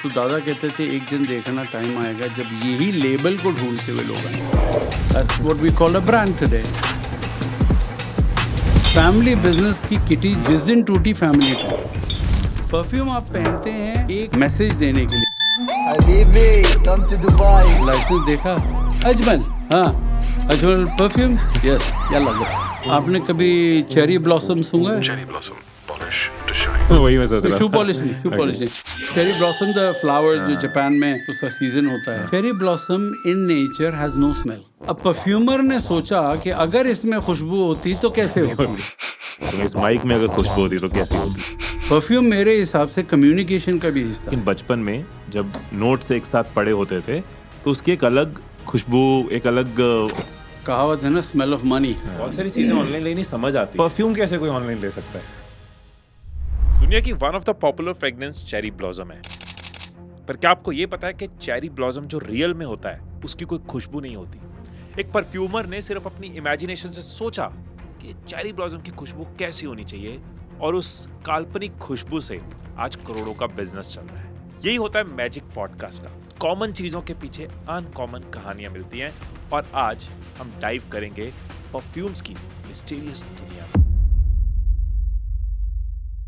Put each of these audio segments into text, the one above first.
तो दादा कहते थे एक दिन देखना टाइम आएगा जब यही लेबल को ढूंढते हुए लोग आएंगे. That's what we call a brand today. Family business की किटी जिस दिन टूटी फैमिली टूटी. परफ्यूम आप पहनते हैं एक मैसेज देने के लिए. Habibi, come to Dubai. Licence देखा अजमल. हाँ अजमल परफ्यूम. यस यल्ला लो. आपने कभी चेरी ब्लॉसम सुना है? Cherry blossom, polish to shine. वही मैं सोच रहा शू था. पॉलिश नहीं, शू पॉलिश नहीं. चेरी ब्लॉसम द फ्लावर जो जापान में उसका सीजन होता है. Cherry blossom in nature has no smell. अब परफ्यूमर ने सोचा कि अगर इसमें खुशबू होती तो कैसे होती. तो इस माइक में अगर खुशबू होती तो कैसी होती. परफ्यूम मेरे हिसाब से कम्युनिकेशन का भी हिस्सा. लेकिन बचपन में जब नोट्स एक साथ पड़े होते थे तो उसकी एक अलग खुशबू, एक अलग कहावत है ना, स्मेल ऑफ मनी. बहुत सारी चीजें ऑनलाइन लेनी समझ आती. परफ्यूम कैसे कोई ऑनलाइन ले सकता है. दुनिया की one of the popular fragrance cherry blossom है. पर क्या आपको ये पता है कि चेरी ब्लॉसम जो रियल में होता है उसकी कोई खुशबू नहीं होती. एक परफ्यूमर ने सिर्फ अपनी इमेजिनेशन से सोचा कि चेरी ब्लॉसम की खुशबू कैसी होनी चाहिए और उस काल्पनिक खुशबू से आज करोड़ों का बिजनेस चल रहा है. यही होता है मैजिक पॉडकास्ट का. कॉमन चीजों के पीछे अनकॉमन कहानियां मिलती हैं और आज हम डाइव करेंगे परफ्यूम्स की मिस्टीरियस दुनिया में.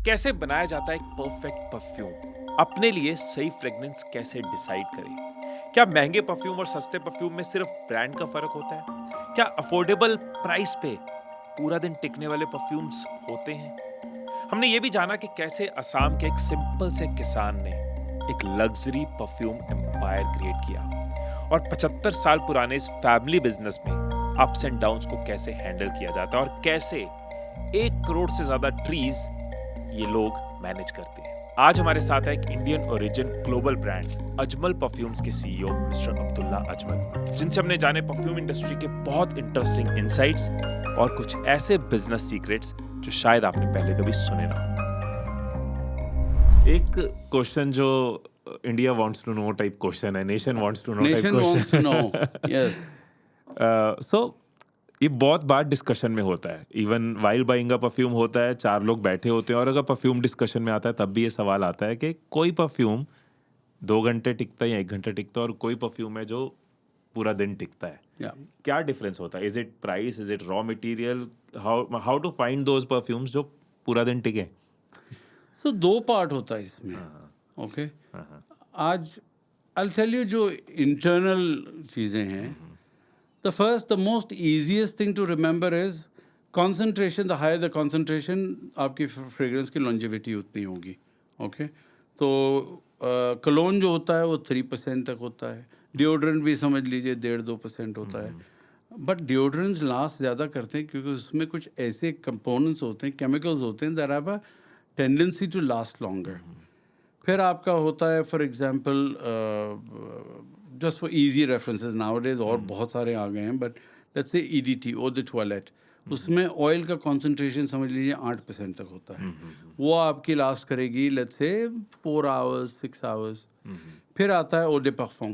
कैसे बनाया जाता है एक परफेक्ट परफ्यूम, अपने लिए सही फ्रेग्रेंस कैसे डिसाइड करें. क्या महंगे परफ्यूम और सस्ते परफ्यूम में सिर्फ ब्रांड का फर्क होता है. क्या अफोर्डेबल प्राइस पे पूरा दिन टिकने वाले परफ्यूम्स होते हैं. हमने ये भी जाना कि कैसे असम के एक सिंपल से किसान ने एक लग्जरी परफ्यूम एम्पायर क्रिएट किया और 75 साल पुराने इस फैमिली बिजनेस में अप्स एंड डाउन्स को कैसे हैंडल किया जाता है और कैसे 1 करोड़ से ज्यादा ट्रीज ये लोग मैनेज करते हैं. आज हमारे साथ है एक Indian origin global brand Ajmal perfumes के सीईओ मिस्टर अब्दुल्ला अजमल, जिनसे हमने जाने परफ्यूम इंडस्ट्री के बहुत इंटरेस्टिंग इनसाइट्स और कुछ ऐसे बिजनेस सीक्रेट्स जो शायद आपने पहले कभी सुने ना हो. एक क्वेश्चन जो India wants to know type question है, nation wants to know type nation wants to question. No. Yes. So ये बहुत बार डिस्कशन में होता है. Even while buying a perfume होता है, 4 लोग बैठे होते हैं और अगर परफ्यूम डिस्कशन में आता है तब भी ये सवाल आता है कि कोई परफ्यूम 2 घंटे टिकता है या 1 घंटे टिकता है और कोई परफ्यूम है जो पूरा दिन टिकता है. क्या डिफरेंस होता है. Is it price, is it raw material, how to find those perfumes जो पूरा दिन टिके. सो 2 पार्ट होता है इसमें. ओके. आज आई टेल यू जो इंटरनल चीज़ें हैं. The first, the most easiest thing to remember is concentration. The higher the concentration, आपकी fragrance की longevity उतनी होगी. Okay? तो cologne जो होता है वो 3% तक होता है. Deodorant भी समझ लीजिए 1.5-2% होता है. But deodorants last ज़्यादा करते हैं क्योंकि उसमें कुछ ऐसे components होते हैं, chemicals होते हैं that have a tendency to last longer. फिर आपका होता है for example just for easy references nowadays और बहुत सारे आ गए हैं, but let's say EDT, eau de toilette, उसमें ऑयल का concentration समझ लीजिए 8% तक होता है. वो आपकी लास्ट करेगी let's say 4 hours, 6 hours. फिर आता है eau de parfum.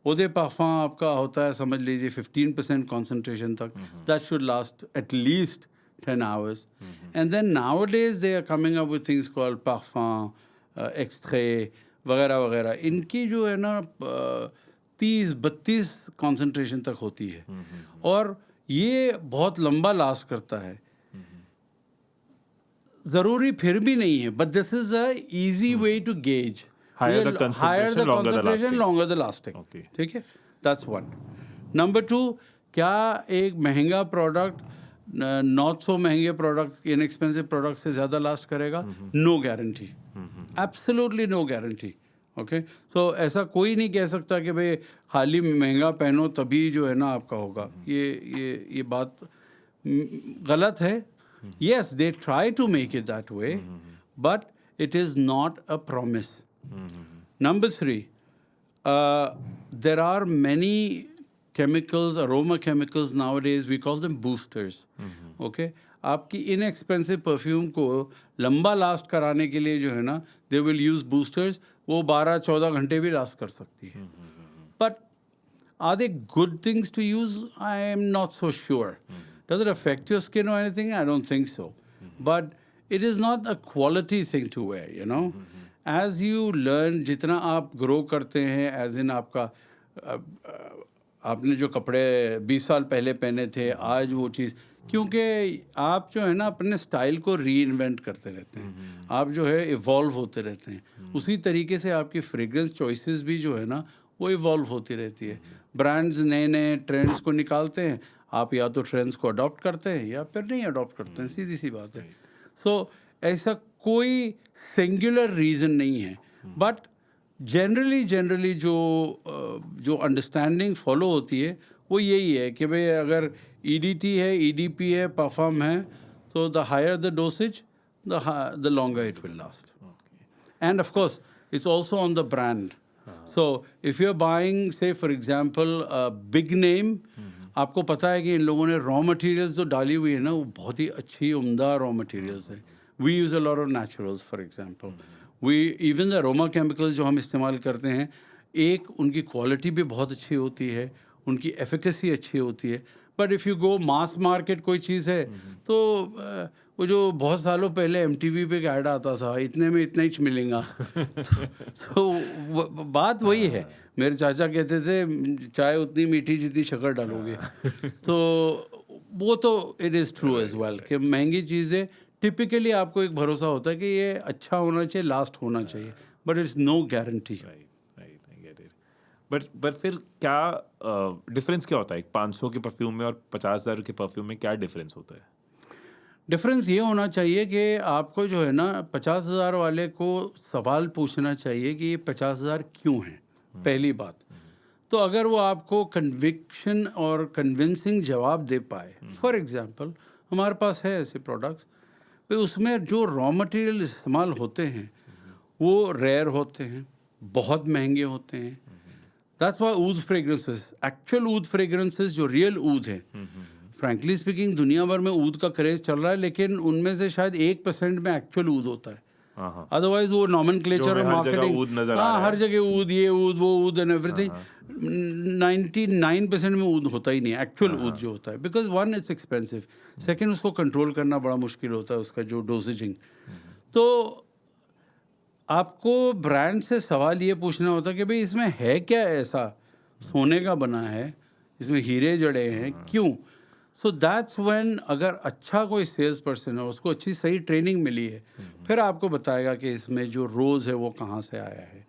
eau de parfum आपका होता है समझ लीजिए 15% concentration तक. That should last at least 10 hours. And then nowadays they are coming up with things called parfum, extrait वगैरह वगैरह. इनकी जो है ना 30-32 कंसंट्रेशन तक होती है और ये बहुत लंबा लास्ट करता है. ज़रूरी फिर भी नहीं है, but this is a easy way to gauge. Higher the concentration, longer the lasting. Okay. ठीक है. That's one. Number 2, क्या एक महंगा प्रोडक्ट नॉट सो महंगे प्रोडक्ट, इनएक्सपेंसिव प्रोडक्ट से ज़्यादा लास्ट करेगा? No guarantee. Absolutely no guarantee. Okay. So ऐसा कोई नहीं कह सकता कि भाई खाली महंगा पहनो तभी जो है ना आपका होगा. ये बात गलत है. Yes, they try to make it that way, but it is not a promise. Number 3, there are many chemicals, aroma chemicals nowadays, we call them boosters. Okay? आपकी inexpensive perfume को लंबा लास्ट कराने के लिए जो है ना, they will use boosters. वो 12-14 घंटे भी लास्ट कर सकती है. But are they good things to use? I am not so sure. Does it affect your skin or anything? I don't think so. But it is not a quality thing to wear, you know. As you learn, जितना आप grow करते हैं, as in आपका आपने जो कपड़े 20 साल पहले पहने थे, आज वो चीज़, क्योंकि आप जो है ना अपने स्टाइल को री इन्वेंट करते रहते हैं, आप जो है इवॉल्व होते रहते हैं, उसी तरीके से आपकी फ्रेग्रेंस चॉइसेस भी जो है ना वो इवॉल्व होती रहती है। ब्रांड्स नए नए ट्रेंड्स को निकालते हैं, आप या तो ट्रेंड्स को अडॉप्ट करते हैं या फिर नहीं अडॉप्ट करते हैं, सीधी सी बात है। सो ऐसा कोई सिंगुलर रीज़न नहीं है, बट जनरली जो अंडरस्टैंडिंग फॉलो होती है वो यही है कि भाई अगर ईडीटी है, ईडीपी है, परफ्यूम है, तो the higher the dosage the longer it will last. And of course it's also on the brand. So if you are buying say for example big name, आपको पता है कि इन लोगों ने रॉ मटेरियल्स जो डाली हुई है ना वो बहुत ही अच्छी उम्दा रॉ मटेरियल्स है। We use a lot of naturals for example, we even the aroma chemicals जो हम इस्तेमाल करते हैं, एक उनकी क्वालिटी भी बहुत अच्छी होती है, उनकी एफिकेसी अच्छी होती है। But if you go mass market कोई चीज़ है तो वो जो बहुत सालों पहले MTV पे ऐड आता था, इतने में इतना ही मिलेगा तो बात वही है। मेरे चाचा कहते थे चाय उतनी मीठी जितनी शक्कर डालोगे तो वो तो it is true as well कि महंगी चीज़ें टिपिकली आपको एक भरोसा होता है कि ये अच्छा होना चाहिए, लास्ट होना चाहिए, but it's no guarantee. But फिर क्या डिफरेंस क्या होता है 500 के परफ्यूम में और 50,000 के परफ्यूम में, क्या डिफरेंस होता है? डिफरेंस ये होना चाहिए कि आपको जो है ना 50,000 वाले को सवाल पूछना चाहिए कि ये 50,000 क्यों है, पहली बात। तो अगर वो आपको कन्विक्शन और कन्विंसिंग जवाब दे पाए, फॉर एग्जांपल हमारे पास है ऐसे प्रोडक्ट्स, तो उसमें जो रॉ मटेरियल इस्तेमाल होते हैं वो रेयर होते हैं, बहुत महंगे होते हैं। दैट्स व्हाई ऊद फ्रेग्रेंसेस, एक्चुअल ऊद फ्रेग्रेंसेस जो रियल ऊद है, फ्रैंकली स्पीकिंग दुनिया भर में ऊद का क्रेज चल रहा है, लेकिन उनमें से शायद 1% में एक्चुअल ऊद होता है। अदरवाइज वो नॉमेनक्लेचर और मार्केटिंग, हाँ हर जगह ऊद, ये ऊद वो ऊद एंड एवरीथिंग, 99% में ऊद होता ही नहीं है, एक्चुअल ऊद जो होता है। Because one it's expensive, second उसको कंट्रोल करना बड़ा मुश्किल होता है, उसका जो डोसेजिंग। तो आपको ब्रांड से सवाल ये पूछना होता है कि भाई इसमें है क्या ऐसा, सोने का बना है, इसमें हीरे जड़े हैं, क्यों? सो दैट्स व्हेन अगर अच्छा कोई सेल्स पर्सन है, उसको अच्छी सही ट्रेनिंग मिली है, फिर आपको बताएगा कि इसमें जो रोज़ है वो कहाँ से आया है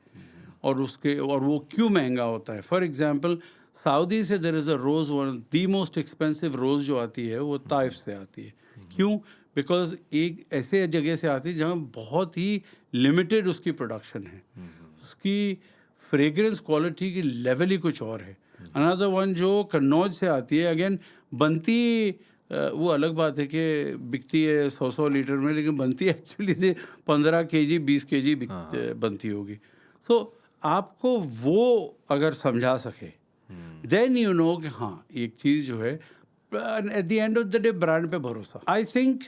और वो क्यों महंगा होता है। फॉर एग्जांपल सऊदी से there is a rose, one the most expensive rose जो आती है वो ताइफ से आती है। क्यों? बिकॉज एक ऐसे जगह से आती है जहाँ बहुत ही लिमिटेड उसकी प्रोडक्शन है, उसकी फ्रेग्रेंस क्वालिटी की लेवल ही कुछ और है। अनदर वन जो कन्नौज से आती है, अगेन बनती वो अलग बात है कि बिकती है 100 लीटर में, लेकिन बनती एक्चुअली 15 kg 20 kg बनती होगी। सो आपको वो अगर समझा सके, देन यू नो कि हाँ एक चीज़ जो है, at the end of the day brand पे भरोसा। आई थिंक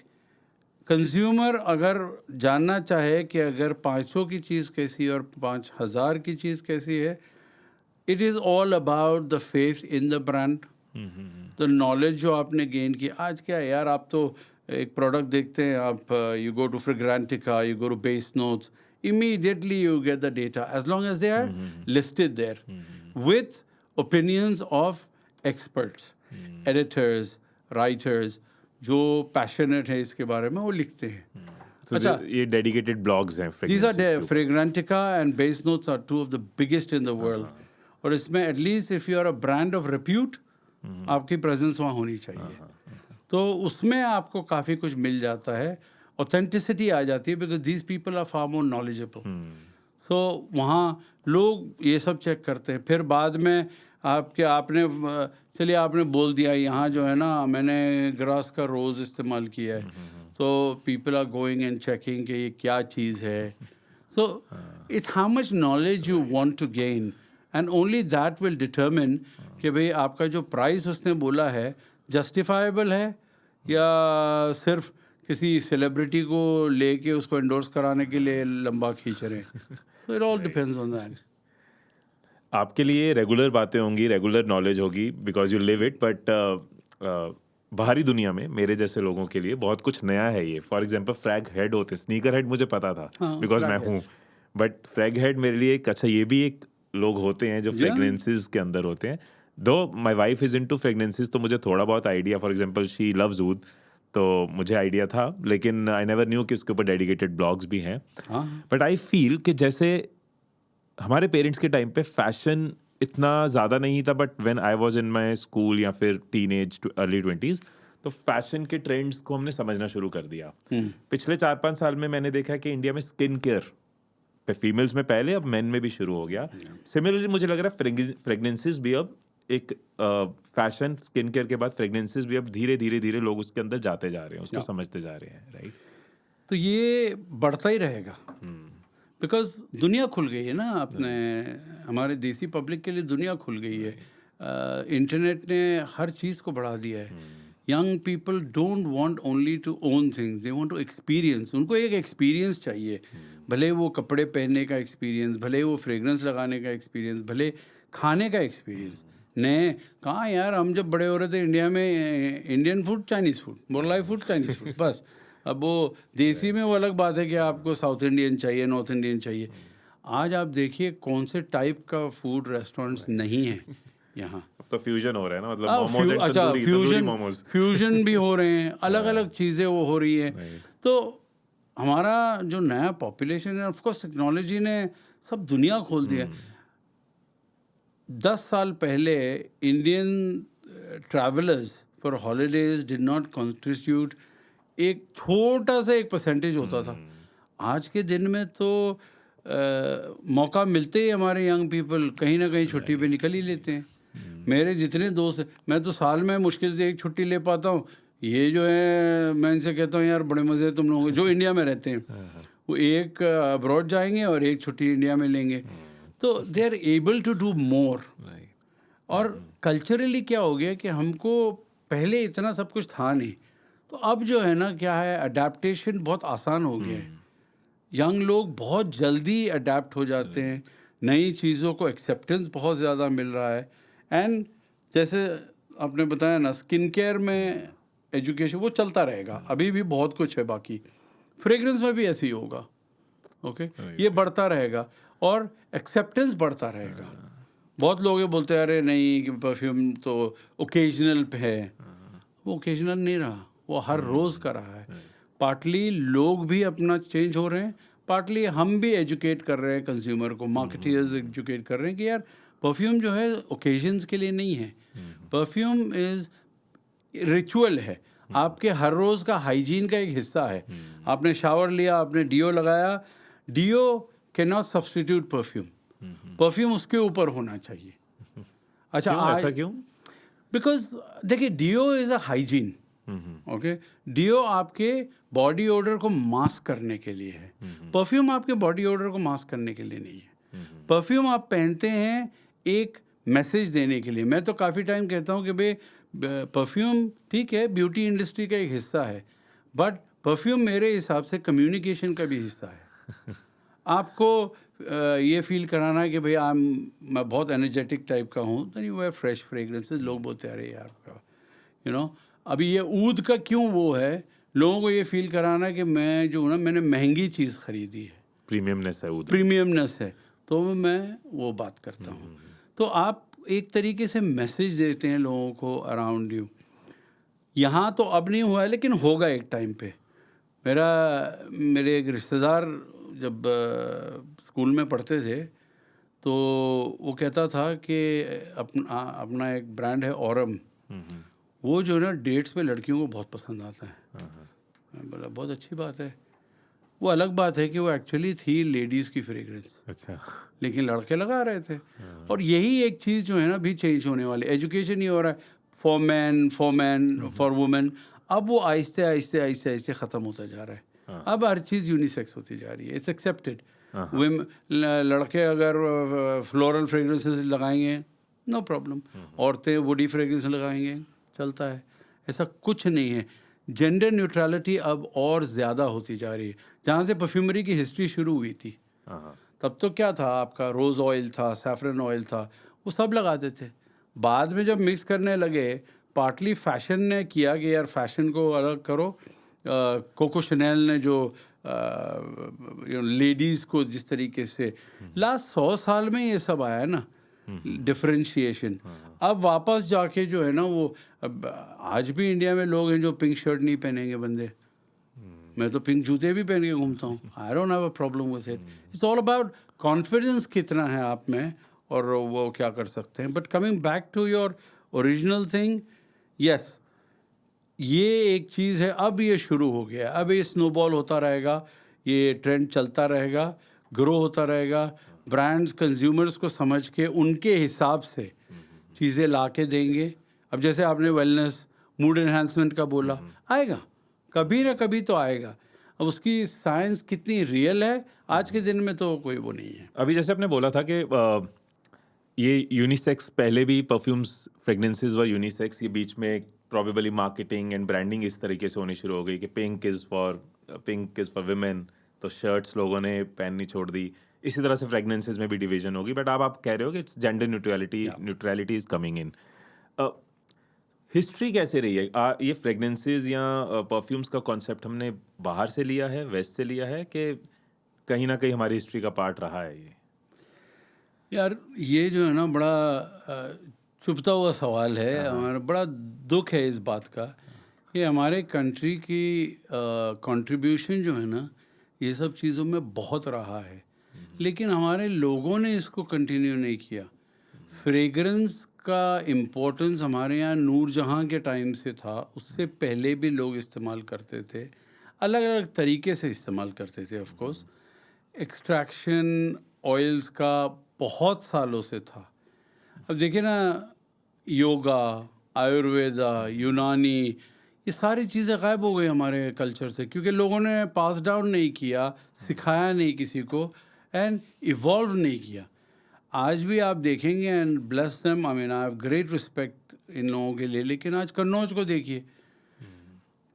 कंज्यूमर अगर जानना चाहे कि अगर 500 की चीज़ कैसी और 5,000 की चीज़ कैसी है, it is all about the faith in the brand, तो नॉलेज जो आपने गेन की। आज क्या है यार, आप तो एक प्रोडक्ट देखते हैं, आप you go to Fragrantica, you go to base notes, immediately you get the data as long as they are listed there with opinions of experts, editors, writers जो passionate है इसके बारे में, वो लिखते हैं। अच्छा, ये dedicated blogs हैं these are Fragrantica and Base Notes are two of the biggest in the world, और इसमें at least if you are a brand of repute आपकी presence वहाँ होनी चाहिए, तो उसमें आपको काफ़ी कुछ मिल जाता है, ऑथेंटिसिटी आ जाती है, because these people are far more knowledgeable. So वहाँ लोग ये सब चेक करते हैं। फिर बाद में आपने चलिए आपने बोल दिया यहाँ जो है ना मैंने ग्रास का रोज़ इस्तेमाल किया है, तो people are going and checking कि ये क्या चीज़ है। So it's how much knowledge you want to gain, and only that will determine कि भाई आपका जो प्राइस उसने बोला है जस्टिफाइबल है या सिर्फ किसी सेलिब्रिटी को लेके उसको एंडोर्स कराने के लिए लंबा खींच रहे हैं। So it all depends on that. आपके लिए रेगुलर बातें होंगी, रेगुलर नॉलेज होगी because you live it, but बाहरी दुनिया में मेरे जैसे लोगों के लिए बहुत कुछ नया है ये। फॉर एग्जांपल फ्रैग हेड होते, स्नीकर हेड मुझे पता था बिकॉज मैं हूँ, बट फ्रैग हेड मेरे लिए एक अच्छा, ये भी एक लोग होते हैं जो फ्रेगनेंसेस के अंदर होते हैं. Though my wife is into fragrances, तो मुझे थोड़ा बहुत idea, for example she loves ऊद, तो मुझे आइडिया था, लेकिन आई नेवर न्यू कि इसके ऊपर डेडिकेटेड ब्लॉग्स भी हैं. बट आई फील कि जैसे हमारे पेरेंट्स के टाइम पे फैशन इतना ज़्यादा नहीं था, but when I was in my school या फिर टीनेज अर्ली 20s, तो फैशन के ट्रेंड्स को हमने समझना शुरू कर दिया. पिछले 4-5 साल में मैंने देखा कि इंडिया में स्किन केयर पे फीमेल्स में पहले, अब मेन में भी शुरू हो गया. सिमिलरली मुझे लग रहा है फ्रेगनेंसेस भी अब एक फैशन, स्किन केयर के बाद फ्रेगनेंसेस भी अब धीरे धीरे धीरे लोग उसके अंदर जाते जा रहे हैं, उसको समझते जा रहे हैं, राइट? तो ये बढ़ता ही रहेगा, बिकॉज दुनिया खुल गई है ना. अपने हमारे देसी पब्लिक के लिए दुनिया खुल गई है. इंटरनेट ने हर चीज़ को बढ़ा दिया है. Young people don't want only to own things, they want to experience. उनको एक एक्सपीरियंस चाहिए, भले वो कपड़े पहनने का एक्सपीरियंस, भले वो फ्रेगरेंस लगाने का एक्सपीरियंस, भले खाने का एक्सपीरियंस. नए कहाँ यार, हम जब बड़े हो रहे थे इंडिया में, Indian food, Chinese food, Mughlai food, Chinese food, बस. अब वो देसी में वो अलग बात है कि आपको साउथ इंडियन चाहिए, नॉर्थ इंडियन चाहिए. आज आप देखिए कौन से टाइप का फूड रेस्टोरेंट्स नहीं है यहाँ. अब तो फ्यूजन हो रहा है ना, मतलब मोमोज एंड अच्छा, तंदूरी मोमोज, फ्यूजन भी हो रहे हैं, अलग अलग चीज़ें वो हो रही हैं. तो हमारा जो नया पॉपुलेशन है, ऑफकोर्स टेक्नोलॉजी ने सब दुनिया खोल दिया. 10 साल पहले Indian travellers for holidays did not constitute एक छोटा सा 1% होता था. आज के दिन में तो मौका मिलते ही हमारे यंग पीपल कहीं ना कहीं छुट्टी पे निकल ही लेते हैं. मेरे जितने दोस्त हैं, मैं तो साल में मुश्किल से एक छुट्टी ले पाता हूँ. ये जो है, मैं इनसे कहता हूँ यार बड़े मज़े तुम लोगों जो इंडिया में रहते हैं, वो एक अब्रॉड जाएंगे और एक छुट्टी इंडिया में लेंगे. तो they are able to do more. और कल्चरली क्या हो गया कि हमको पहले इतना सब कुछ था नहीं, तो अब जो है ना, क्या है, अडेप्टेशन बहुत आसान हो गया है. यंग लोग बहुत जल्दी अडेप्ट हो जाते हैं, नई चीज़ों को एक्सेप्टेंस बहुत ज़्यादा मिल रहा है. एंड जैसे आपने बताया ना, स्किन केयर में एजुकेशन वो चलता रहेगा, अभी भी बहुत कुछ है बाकी. फ्रेगरेंस में भी ऐसे ही होगा. ओके, ये बढ़ता रहेगा और एक्सेप्टेंस बढ़ता रहेगा. बहुत लोग ये बोलते हैं अरे नहीं कि परफ्यूम तो ओकेजनल पे है. वो ओकेजनल नहीं रहा, वो हर रोज़ का रहा है. पार्टली लोग भी अपना चेंज हो रहे हैं, पार्टली हम भी एजुकेट कर रहे हैं कंज्यूमर को, मार्केटर्स एजुकेट कर रहे हैं कि यार परफ्यूम जो है ओकेजन्स के लिए नहीं है. परफ्यूम इज़ रिचुअल है, आपके हर रोज़ का हाइजीन का एक हिस्सा है. आपने शावर लिया, आपने डियो लगाया, deo can not substitute perfume. Perfume उसके ऊपर होना चाहिए. अच्छा, ऐसा क्यों? बिकॉज देखिए, deo is a hygiene. Okay, deo आपके बॉडी ओडर को मास्क करने के लिए है. परफ्यूम आपके बॉडी ओडर को मास्क करने के लिए नहीं है. परफ्यूम आप पहनते हैं एक मैसेज देने के लिए. मैं तो काफ़ी टाइम कहता हूँ कि भाई परफ्यूम ठीक है, ब्यूटी इंडस्ट्री का एक हिस्सा है, बट परफ्यूम मेरे हिसाब से कम्युनिकेशन का भी हिस्सा है. आपको ये फील कराना कि भाई मैं बहुत एनर्जेटिक टाइप का हूँ, तो नहीं, वो है फ्रेश फ्रेगरेंसेस. लोग बोलते हैं अरे यार, यू नो, अभी ये ऊद का क्यों वो है, लोगों को ये फील कराना कि मैं जो ना, मैंने महंगी चीज़ खरीदी है, प्रीमियमनेस है, प्रीमियमनेस है, तो मैं वो बात करता हूँ. तो आप एक तरीके से मैसेज देते हैं लोगों को अराउंड यू. यहाँ तो अब नहीं हुआ है, लेकिन होगा एक टाइम पे. मेरे एक रिश्तेदार जब स्कूल में पढ़ते थे, तो वो कहता था कि अपना एक ब्रांड है ऑरम, वो जो ना डेट्स पे लड़कियों को बहुत पसंद आता है. मैं बोला बहुत अच्छी बात है. वो अलग बात है कि वो एक्चुअली थी लेडीज़ की फ्रेगरेंस, अच्छा, लेकिन लड़के लगा रहे थे. और यही एक चीज़ जो है ना भी चेंज होने वाली. एजुकेशन ये हो रहा है फॉर मैन, फॉर वुमेन. अब वो आहिस्ते आहिस्ते आहिस्ते आहिस्ते ख़त्म होता जा रहा है. अब हर चीज़ यूनिसेक्स होती जा रही है. It's accepted. लड़के अगर फ्लोरल फ्रेगरेंसेस लगाएंगे, नो प्रॉब्लम. औरतें वुडी फ्रेगरेंस लगाएंगे, चलता है. ऐसा कुछ नहीं है. जेंडर न्यूट्रलिटी अब और ज़्यादा होती जा रही है. जहाँ से परफ्यूमरी की हिस्ट्री शुरू हुई थी, तब तो क्या था, आपका रोज़ ऑयल था, सैफरन ऑयल था, वो सब लगाते थे. बाद में जब मिक्स करने लगे, पार्टली फैशन ने किया कि यार फैशन को अलग करो. कोको शनेल ने जो लेडीज़ को जिस तरीके से लास्ट 100 साल में ये सब आया ना, डिफरेंशिएशन। अब वापस जाके जो है ना वो, अब आज भी इंडिया में लोग हैं जो पिंक शर्ट नहीं पहनेंगे बंदे। मैं तो पिंक जूते भी पहन के घूमता हूँ। I don't have a problem with it. It's all about confidence कितना है आप में और वो क्या कर सकते हैं। But coming back to your original thing, yes, ये एक चीज़ है। अब ये शुरू हो गया, अब ये स्नोबॉल होता रहेगा, ये ट्रेंड चलता रहेगा, ग्रो होता रहेगा। ब्रांड्स कंज्यूमर्स को समझ के उनके हिसाब से चीज़ें ला के देंगे। अब जैसे आपने वेलनेस, मूड एनहांसमेंट का बोला, आएगा कभी ना कभी तो आएगा। अब उसकी साइंस कितनी रियल है आज के दिन में तो कोई वो नहीं है। अभी जैसे आपने बोला था कि ये यूनिसेक्स, पहले भी परफ्यूम्स, फ्रेगनेंसेस व यूनिसेक्स, ये बीच में प्रॉबेबली मार्केटिंग एंड ब्रांडिंग इस तरीके से होनी शुरू हो गई कि पिंक इज़ फॉर विमेन, तो शर्ट्स लोगों ने पहननी छोड़ दी। इसी तरह से फ्रेगनेंसेस में भी डिवीजन होगी। बट अब आप कह रहे हो कि it's gender neutrality is coming in. History कैसे रही है? ये फ्रेगनेंसेस या परफ्यूम्स का कॉन्सेप्ट हमने बाहर से लिया है, वेस्ट से लिया है, कि कहीं ना कहीं हमारी हिस्ट्री का पार्ट रहा है ये? यार ये जो है ना बड़ा चुभता हुआ सवाल है। हमारा बड़ा दुख है इस बात का कि हमारे कंट्री की कंट्रीब्यूशन जो है ना ये सब चीज़ों में बहुत रहा है, लेकिन हमारे लोगों ने इसको कंटिन्यू नहीं किया। फ्रेगरेंस का इम्पोर्टेंस हमारे यहाँ नूरजहाँ के टाइम से था, उससे पहले भी लोग इस्तेमाल करते थे, अलग अलग तरीके से इस्तेमाल करते थे। ऑफ कोर्स एक्सट्रैक्शन ऑयल्स का बहुत सालों से था। अब देखिए ना, योगा, आयुर्वेदा, यूनानी, ये सारी चीज़ें गायब हो गई हमारे कल्चर से क्योंकि लोगों ने पास डाउन नहीं किया, सिखाया नहीं किसी को, एंड इवॉल्व नहीं किया। आज भी आप देखेंगे, and bless them, I mean I have great respect in लोगों के लिए, लेकिन आज कन्नौज को देखिए,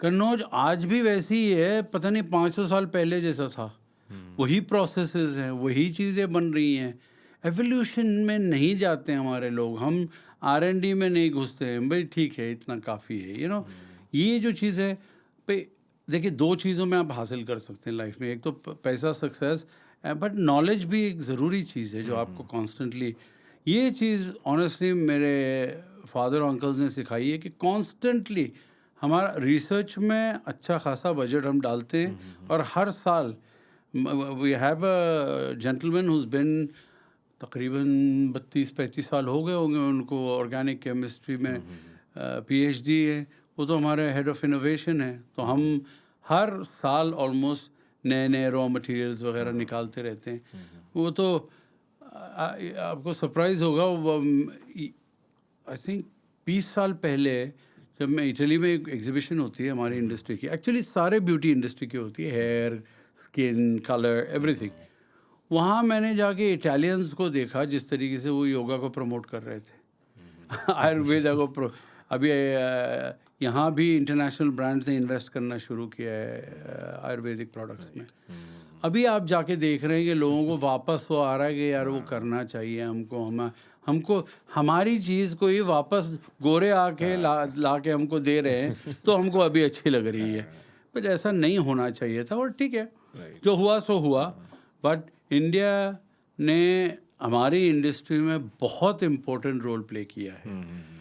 कन्नौज आज भी वैसी ही है, पता नहीं 500 साल पहले जैसा था। वही प्रोसेसेस हैं, वही चीज़ें बन रही हैं। एवोल्यूशन में नहीं जाते हमारे लोग, हम R&D में नहीं घुसते हैं। भाई ठीक है, इतना काफ़ी है, यू नो। ये जो चीज़ है पे, देखिए 2 चीज़ों में आप हासिल कर सकते हैं लाइफ में, एक तो पैसा, सक्सेस, बट नॉलेज भी एक ज़रूरी चीज़ है जो आपको कॉन्स्टेंटली, ये चीज़ ऑनेस्टली मेरे फादर अंकल्स ने सिखाई है कि कॉन्स्टेंटली हमारा रिसर्च में अच्छा खासा बजट हम डालते हैं। और हर साल we have a gentleman who's been तकरीबन 32-35 साल हो गए होंगे उनको ऑर्गेनिक केमिस्ट्री में PhD है। वो तो हमारे हेड ऑफ इनोवेशन है। तो हम हर साल ऑलमोस्ट नए नए रॉ मटेरियल्स वगैरह निकालते रहते हैं। वो तो आपको सरप्राइज़ होगा, आई थिंक 20 साल पहले जब मैं इटली में, एक एग्जीबिशन होती है हमारी इंडस्ट्री की, एक्चुअली सारे ब्यूटी इंडस्ट्री की होती है, हेयर, स्किन, कलर, एवरीथिंग। वहाँ मैंने जाके इटालियंस को देखा जिस तरीके से वो योगा को प्रमोट कर रहे थे आयुर्वेदा को अभी यहाँ भी इंटरनेशनल ब्रांड्स ने इन्वेस्ट करना शुरू किया है आयुर्वेदिक प्रोडक्ट्स में। अभी आप जाके देख रहे हैं कि लोगों को वापस वो आ रहा है कि यार वो करना चाहिए हमको हमारी चीज़ को ही वापस गोरे आके ला के हमको दे रहे हैं तो हमको अभी अच्छी लग रही है। पर ऐसा नहीं होना चाहिए था। और ठीक है, जो हुआ सो हुआ। बट इंडिया ने हमारी इंडस्ट्री में बहुत इम्पोर्टेंट रोल प्ले किया है।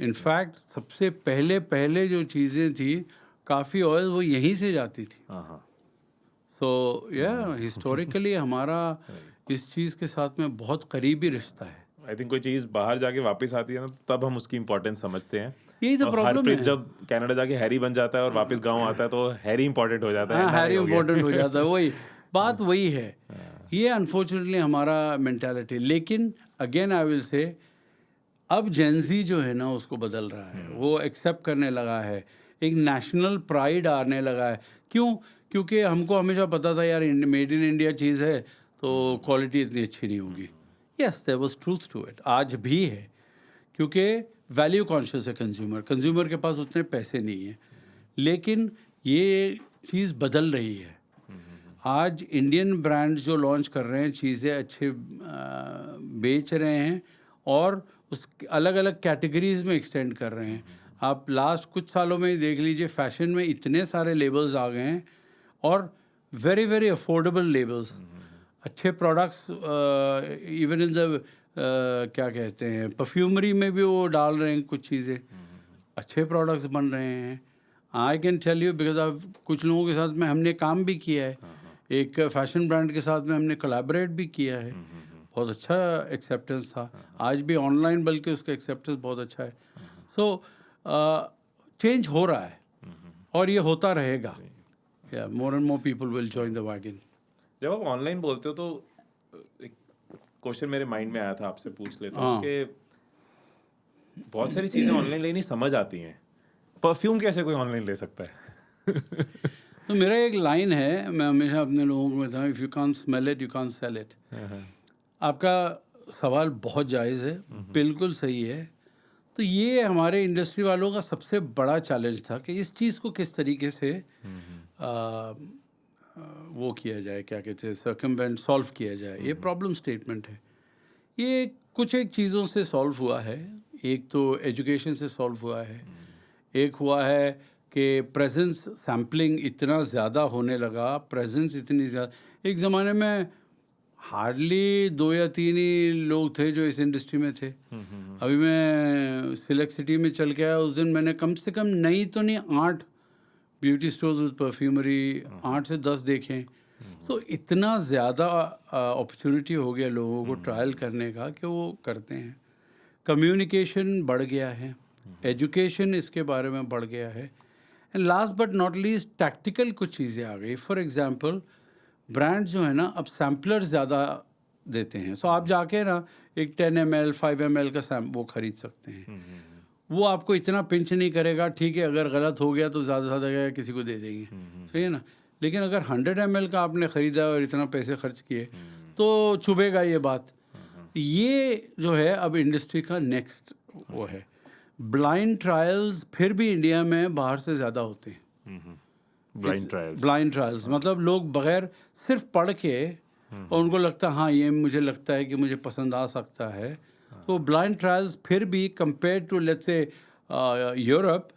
इनफैक्ट सबसे पहले जो चीज़ें थी, काफ़ी ऑयल वो यहीं से जाती थी। सो या हिस्टोरिकली हमारा इस चीज़ के साथ में बहुत करीबी रिश्ता है। आई थिंक कोई चीज़ बाहर जाके वापस आती है ना, तब हम उसकी इंपॉर्टेंस समझते हैं। यही तो प्रॉब्लम है। जब कनाडा जाके हैरी बन जाता है और वापस गाँव आता है तो हैरी इंपॉर्टेंट हो जाता है। हाँ, हैरी इंपॉर्टेंट हो जाता है। वही बात वही है। ये अनफॉर्चुनेटली हमारा मेंटालिटी। लेकिन अगेन आई विल से, अब जेंजी जो है ना उसको बदल रहा है, वो एक्सेप्ट करने लगा है, एक नेशनल प्राइड आने लगा है। क्यों? क्योंकि हमको हमेशा पता था यार मेड इन इंडिया चीज़ है तो क्वालिटी इतनी अच्छी नहीं होगी। Yes, there was truth to it, आज भी है, क्योंकि वैल्यू कॉन्शियस है कंज्यूमर के पास उतने पैसे नहीं हैं। लेकिन ये चीज़ बदल रही है। आज इंडियन ब्रांड्स जो लॉन्च कर रहे हैं, चीज़ें अच्छे बेच रहे हैं और उस अलग अलग कैटेगरीज़ में एक्सटेंड कर रहे हैं। आप लास्ट कुछ सालों में देख लीजिए, फैशन में इतने सारे लेबल्स आ गए हैं और वेरी वेरी अफोर्डेबल लेबल्स, अच्छे प्रोडक्ट्स, इवन इन द क्या कहते हैं परफ्यूमरी में भी वो डाल रहे हैं कुछ चीज़ें, अच्छे प्रोडक्ट्स बन रहे हैं। I can tell you because of कुछ लोगों के साथ में हमने काम भी किया है, एक फैशन ब्रांड के साथ में हमने कोलैबोरेट भी किया है, बहुत अच्छा एक्सेप्टेंस था, आज भी ऑनलाइन बल्कि उसका एक्सेप्टेंस बहुत अच्छा है। सो चेंज हो रहा है और ये होता रहेगा, या more and more people will join the wagon. जब आप ऑनलाइन बोलते हो तो एक क्वेश्चन मेरे माइंड में आया था, आपसे पूछ लेता हूँ कि बहुत सारी चीज़ें ऑनलाइन लेनी समझ आती हैं, परफ्यूम कैसे कोई ऑनलाइन ले सकता है? तो मेरा एक लाइन है, मैं हमेशा अपने लोगों को बताऊँ, if you can't smell it you can't sell it. आपका सवाल बहुत जायज़ है, बिल्कुल सही है। तो ये हमारे इंडस्ट्री वालों का सबसे बड़ा चैलेंज था कि इस चीज़ को किस तरीके से वो किया जाए, क्या कहते हैं, सर्कमवेंट, सॉल्व किया जाए। ये प्रॉब्लम स्टेटमेंट है, ये कुछ एक चीज़ों से सॉल्व हुआ है। एक तो एजुकेशन से सॉल्व हुआ है, एक हुआ है कि प्रेजेंस सैम्पलिंग इतना ज़्यादा होने लगा, प्रेजेंस इतनी ज़्यादा। एक ज़माने में हार्डली 2 या 3 ही लोग थे जो इस इंडस्ट्री में थे। अभी मैं सिलेक्ट सिटी में चल के आया, उस दिन मैंने कम से कम नहीं तो नहीं 8 ब्यूटी स्टोर्स विद परफ्यूमरी, 8 से 10 देखें। सो इतना ज़्यादा अपॉर्चुनिटी हो गया लोगों को ट्रायल करने का कि वो करते हैं। कम्युनिकेशन बढ़ गया है, एजुकेशन इसके बारे में बढ़ गया है, and last but not least tactical कुछ चीज़ें आ गई। फॉर एग्जांपल ब्रांड्स जो है ना अब सैम्पलर ज़्यादा देते हैं। सो आप जाके ना एक 10 ml 5 ml का वो ख़रीद सकते हैं। वो आपको इतना पिंच नहीं करेगा, ठीक है, अगर गलत हो गया तो ज़्यादा से ज़्यादा किसी को दे देंगे, सही है ना। लेकिन अगर 100 ml का आपने ख़रीदा और इतना पैसे खर्च किए तो चुभेगा ये बात। ये जो है अब इंडस्ट्री का नेक्स्ट वो है। ब्लाइंड ट्रायल्स फिर भी इंडिया में बाहर से ज़्यादा होते हैं। ब्लाइंड ट्रायल्स मतलब लोग बगैर सिर्फ पढ़ के और उनको लगता है हाँ ये मुझे लगता है कि मुझे पसंद आ सकता है, तो ब्लाइंड ट्रायल्स फिर भी compare to let's say Europe,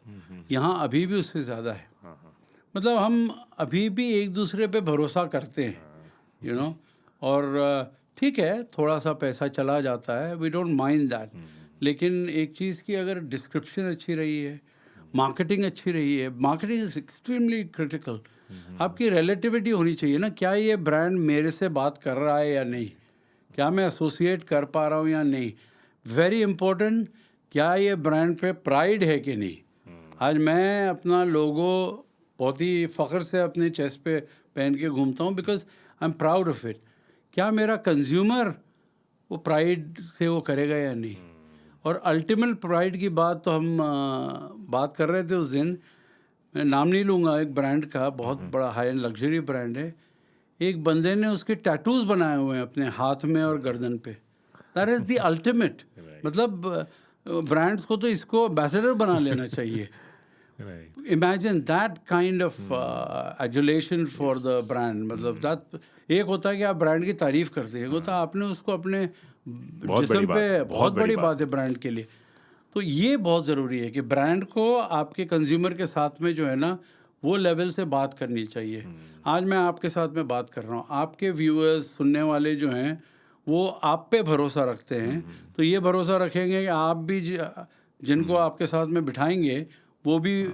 यहाँ अभी भी उससे ज़्यादा है। मतलब हम अभी भी एक दूसरे पे भरोसा करते हैं, यू नो। और ठीक है, थोड़ा सा पैसा चला जाता है, वी डोंट माइंड दैट, लेकिन एक चीज़ की अगर डिस्क्रिप्शन अच्छी रही है, मार्केटिंग अच्छी रही है, मार्केटिंग इज़ एक्सट्रीमली क्रिटिकल। आपकी रिलेटिविटी होनी चाहिए ना, क्या ये ब्रांड मेरे से बात कर रहा है या नहीं, क्या मैं एसोसिएट कर पा रहा हूँ या नहीं। वेरी इम्पोर्टेंट, क्या ये ब्रांड पे प्राइड है कि नहीं। आज मैं अपना लोगो बहुत ही फ़ख्र से अपने चेस्ट पे पहन के घूमता हूँ because I am proud of it. क्या मेरा कंज्यूमर वो प्राइड से वो करेगा या नहीं। और अल्टीमेट प्राइड की बात तो हम बात कर रहे थे उस दिन, मैं नाम नहीं लूँगा, एक ब्रांड का बहुत बड़ा हाई एंड लग्जरी ब्रांड है, एक बंदे ने उसके टैटूज़ बनाए हुए हैं अपने हाथ में और गर्दन पे। That is the ultimate. मतलब ब्रांड्स को तो इसको एम्बेसडर बना लेना चाहिए। Imagine that kind of adulation for the brand. मतलब दैट एक होता है कि आप ब्रांड की तारीफ करते हैं, एक होता है आपने उसको अपने जिस्म पे, बहुत बड़ी बात है ब्रांड के लिए। तो ये बहुत ज़रूरी है कि ब्रांड को आपके कंज्यूमर के साथ में जो है ना वो लेवल से बात करनी चाहिए। आज मैं आपके साथ में बात कर रहा हूँ, आपके व्यूअर्स सुनने वाले जो हैं वो आप पे भरोसा रखते हैं, तो ये भरोसा रखेंगे कि आप भी जिनको आपके साथ में बिठाएंगे वो भी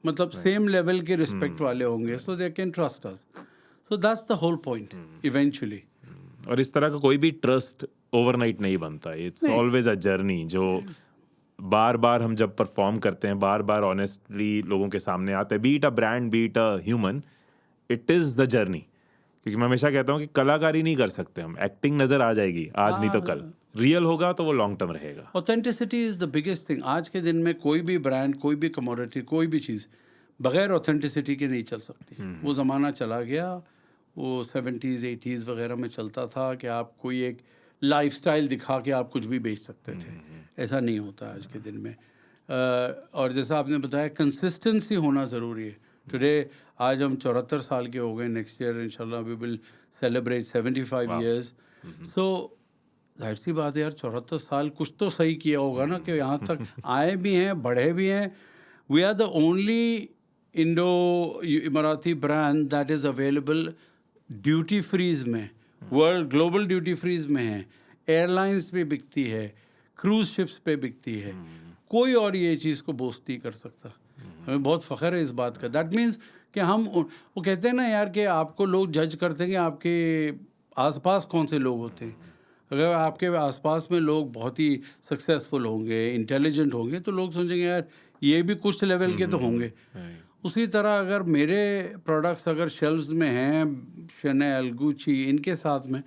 मतलब सेम लेवल के रिस्पेक्ट वाले होंगे, so they can trust us. So that's the whole point eventually. और इस तरह का कोई भी ट्रस्ट ओवरनाइट नहीं बनता, इट्स ऑलवेज अ जर्नी जो बार बार हम जब परफॉर्म करते हैं, बार बार ऑनेस्टली लोगों के सामने आते हैं, B it a brand, B it a human, it is the journey. क्योंकि मैं हमेशा कहता हूँ कि कलाकारी नहीं कर सकते हम, एक्टिंग नज़र आ जाएगी आज नहीं तो कल, रियल होगा तो वो लॉन्ग टर्म रहेगा। Authenticity is the biggest thing. आज के दिन में कोई भी ब्रांड, कोई भी कमोडिटी, कोई भी चीज़ बगैर ऑथेंटिसिटी के नहीं चल सकती। वो ज़माना चला गया, वो 70s 80s वगैरह में चलता था कि आप कोई एक लाइफस्टाइल दिखा के आप कुछ भी बेच सकते थे। ऐसा नहीं होता आज के दिन में। और जैसा आपने बताया कंसिस्टेंसी होना ज़रूरी है। टुडे आज हम 74 साल के हो गए, नेक्स्ट ईयर इंशाल्लाह वी विल सेलिब्रेट 75 ईयर्स। सो जाहिर सी बात है यार, 74 साल कुछ तो सही किया होगा ना कि यहाँ तक आए भी हैं, बढ़े भी हैं। We are the only Emirati brand that is available duty frees में, वर्ल्ड ग्लोबल ड्यूटी फ्रीज में है, एयरलाइंस पे बिकती है, क्रूज शिप्स पे बिकती है। कोई और ये चीज़ को बोस्ट नहीं कर सकता। हमें बहुत फ़ख्र है इस बात का। दैट मीन्स कि हम वो कहते हैं ना यार कि आपको लोग जज करते हैं कि आपके आसपास कौन से लोग होते हैं। अगर आपके आसपास में लोग बहुत ही सक्सेसफुल होंगे, इंटेलिजेंट होंगे, तो लोग सोचेंगे यार ये भी कुछ लेवल के तो होंगे। उसी तरह अगर मेरे प्रोडक्ट्स अगर शेल्फ्स में हैं, शनेल, गुची, इनके साथ में,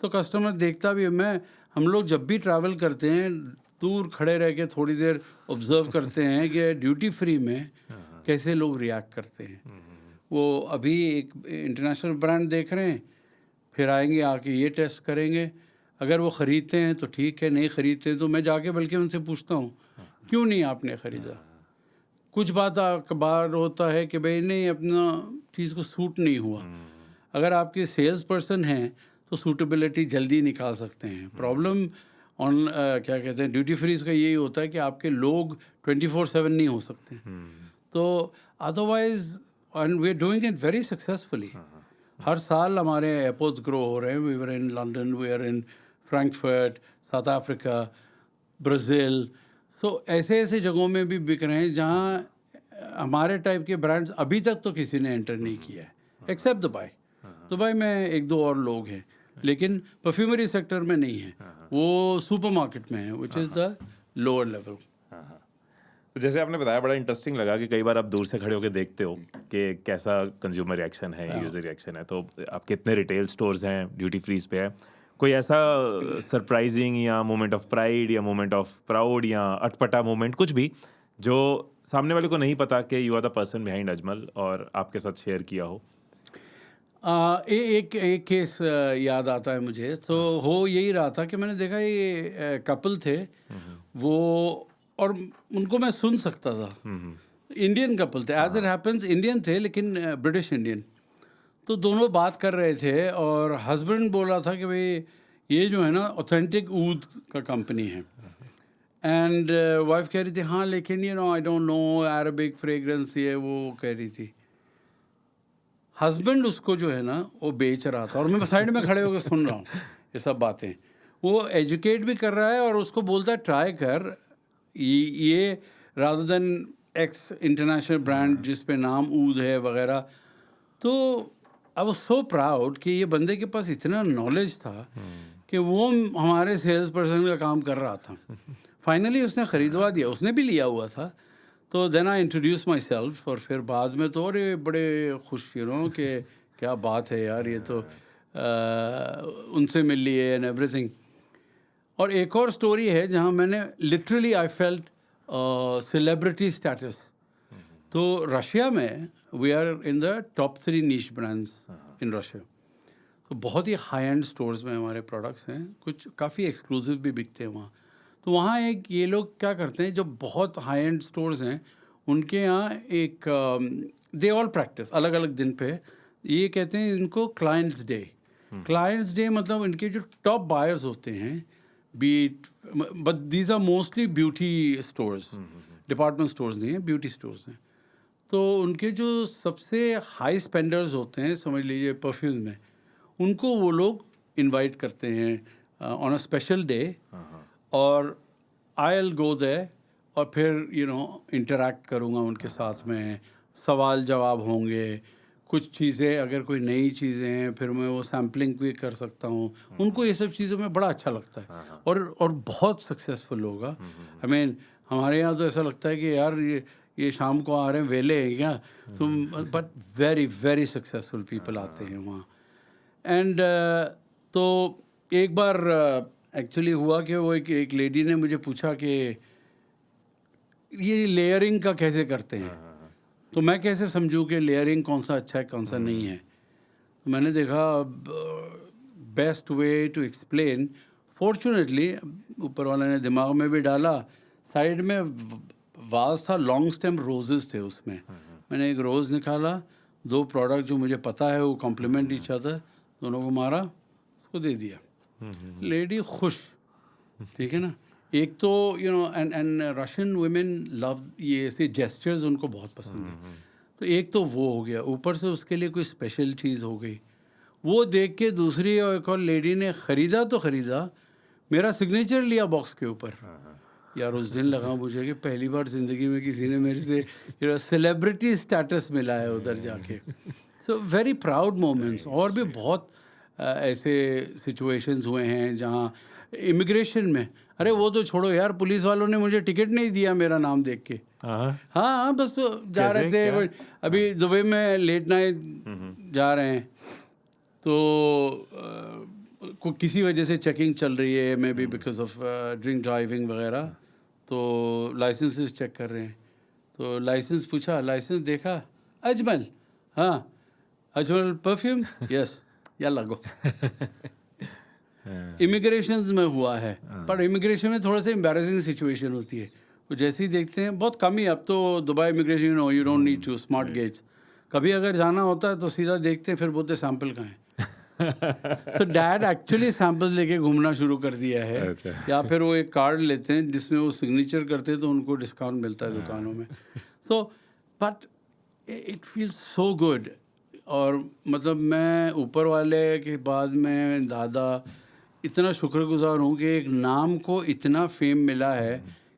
तो कस्टमर देखता भी है। हम लोग जब भी ट्रैवल करते हैं दूर खड़े रह के थोड़ी देर ऑब्जर्व करते हैं कि ड्यूटी फ्री में कैसे लोग रिएक्ट करते हैं। वो अभी एक इंटरनेशनल ब्रांड देख रहे हैं, फिर आएंगे आके ये टेस्ट करेंगे। अगर वो ख़रीदते हैं तो ठीक है, नहीं ख़रीदते तो मैं जाके बल्कि उनसे पूछता हूँ क्यों नहीं आपने ख़रीदा। कुछ बार होता है कि भाई नहीं, अपना चीज़ को सूट नहीं हुआ। अगर आपके सेल्स पर्सन हैं तो सूटेबिलिटी जल्दी निकाल सकते हैं। प्रॉब्लम क्या कहते हैं ड्यूटी फ्रीज का यही होता है कि आपके लोग 24/7 नहीं हो सकते। तो otherwise and we are doing it very successfully. हर साल हमारे एयरपोर्ट्स ग्रो हो रहे हैं। We were in London, we are in Frankfurt, South Africa, Brazil. So ऐसे ऐसे जगहों में भी बिक रहे हैं जहाँ हमारे टाइप के ब्रांड्स अभी तक तो किसी ने एंटर नहीं किया है, एक्सेप्ट दुबई। दुबई में एक दो और लोग हैं, लेकिन परफ्यूमरी सेक्टर में नहीं है। वो सुपरमार्केट में है, which is the lower level. तो जैसे आपने बताया, बड़ा इंटरेस्टिंग लगा कि कई बार आप दूर से खड़े होकर देखते हो कि कैसा कंज्यूमर रिएक्शन है, यूज़र रिएक्शन है। तो आपके इतने रिटेल स्टोर्स हैं, ड्यूटी फ्रीज पे है, कोई ऐसा सरप्राइजिंग या मोमेंट ऑफ प्राइड या मोमेंट ऑफ प्राउड या अटपटा मोमेंट कुछ भी जो सामने वाले को नहीं पता कि you are the person behind Ajmal और आपके साथ शेयर किया हो? एक केस याद आता है मुझे। तो हो यही रहा था कि मैंने देखा ये कपल थे वो, और उनको मैं सुन सकता था। इंडियन कपल थे, एज इट हैपेंस इंडियन थे, लेकिन ब्रिटिश इंडियन। तो दोनों बात कर रहे थे और हस्बैंड बोल रहा था कि भाई ये जो है ना ऑथेंटिक ऊद का कंपनी है। एंड वाइफ कह रही थी हाँ लेकिन you know I don't no Arabic fragrance, ये वो कह रही थी। हस्बैंड उसको जो है ना वो बेच रहा था और मैं साइड में खड़े होकर सुन रहा हूँ ये सब बातें। वो एजुकेट भी कर रहा है और उसको बोलता है ट्राई कर ये rather than x international brand जिस पे नाम ऊद है वगैरह। तो आई वाज सो प्राउड कि ये बंदे के पास इतना नॉलेज था कि वो हमारे सेल्स पर्सन का काम कर रहा था। फाइनली उसने ख़रीदवा दिया, उसने भी लिया हुआ था। तो then I introduce myself, और फिर बाद में तो और ये बड़े खुश कि क्या बात है यार, ये तो उनसे मिल लिए एंड एवरीथिंग। और एक और स्टोरी है जहाँ मैंने literally I felt celebrity status. तो रशिया में we are in the top 3 niche brands in Russia. तो बहुत ही हाई एंड स्टोर्स में हमारे प्रोडक्ट्स हैं, कुछ काफ़ी एक्सक्लूसिव भी बिकते हैं वहाँ। तो वहाँ एक ये लोग क्या करते हैं, जो बहुत हाई एंड स्टोर्स हैं उनके यहाँ एक दे ऑल प्रैक्टिस अलग अलग दिन पे, ये कहते हैं इनको क्लाइंट्स डे। क्लाइंट्स डे मतलब इनके जो टॉप बायर्स होते हैं, beat but these are mostly beauty stores, department stores नहीं है, ब्यूटी स्टोर्स हैं। तो उनके जो सबसे हाई स्पेंडर्स होते हैं, समझ लीजिए परफ्यूम में, उनको वो लोग इनवाइट करते हैं ऑन अ स्पेशल डे, और आई विल गो देयर और फिर इंटरैक्ट करूँगा उनके साथ में, सवाल जवाब होंगे, कुछ चीज़ें अगर कोई नई चीज़ें हैं फिर मैं वो सैम्पलिंग भी कर सकता हूँ। उनको ये सब चीज़ों में बड़ा अच्छा लगता है और बहुत सक्सेसफुल होगा। आई मीन हमारे यहाँ तो ऐसा लगता है कि यार ये शाम को आ रहे हैं, वेले हैं क्या तुम, but very very successful people आते हैं वहाँ। एंड तो एक बार एक्चुअली हुआ कि वो एक लेडी ने मुझे पूछा कि ये लेयरिंग का कैसे करते हैं, तो मैं कैसे समझूं कि लेयरिंग कौन सा अच्छा है कौन सा नहीं है। तो मैंने देखा best way to explain, fortunately ऊपर वाले ने दिमाग में भी डाला, साइड में वाज था, लॉन्ग स्टेम रोजेस थे उसमें। मैंने एक रोज़ निकाला, 2 प्रोडक्ट जो मुझे पता है वो कॉम्प्लीमेंट ईच अदर, दोनों को मारा, उसको दे दिया। लेडी खुश, ठीक है ना। एक तो एंड रशियन वुमेन लव ये ऐसे जेस्चर्स, उनको बहुत पसंद है। तो एक तो वो हो गया, ऊपर से उसके लिए कोई स्पेशल चीज़ हो गई। वो देख के दूसरी और एक और लेडी ने ख़रीदा तो ख़रीदा, मेरा सिग्नेचर लिया बॉक्स के ऊपर। यार उस दिन लगा मुझे कि पहली बार ज़िंदगी में किसी ने मेरे से सेलिब्रिटी स्टेटस मिला है उधर जाके। So very proud moments. और भी बहुत ऐसे सिचुएशंस हुए हैं जहाँ इमिग्रेशन में, अरे वो तो छोड़ो यार, पुलिस वालों ने मुझे टिकट नहीं दिया मेरा नाम देख के। हाँ बस वो जा रहे थे अभी दुबई में लेट नाइट जा रहे हैं, तो किसी वजह से चेकिंग चल रही है, may be because of drink driving वगैरह, तो लाइसेंसेस चेक कर रहे हैं। तो लाइसेंस पूछा, लाइसेंस देखा, अजमल, हाँ अजमल परफ्यूम, यस या लगो। इमिग्रेशन में हुआ है, पर इमिग्रेशन में थोड़ा सा एम्बैरेसिंग सिचुएशन होती है। तो जैसे ही देखते हैं, बहुत कम ही, अब तो Dubai immigration you don't need to smart gates, कभी अगर जाना होता है तो सीधा देखते हैं, फिर बोलते सैंपल कहाँ है। सो डैड एक्चुअली सैंपल लेके घूमना शुरू कर दिया है। या फिर वो एक कार्ड लेते हैं जिसमें वो सिग्नेचर करते हैं तो उनको डिस्काउंट मिलता है दुकानों में। So but it feels so good. और मतलब मैं ऊपर वाले के बाद में दादा इतना शुक्रगुजार हूँ कि एक नाम को इतना फेम मिला है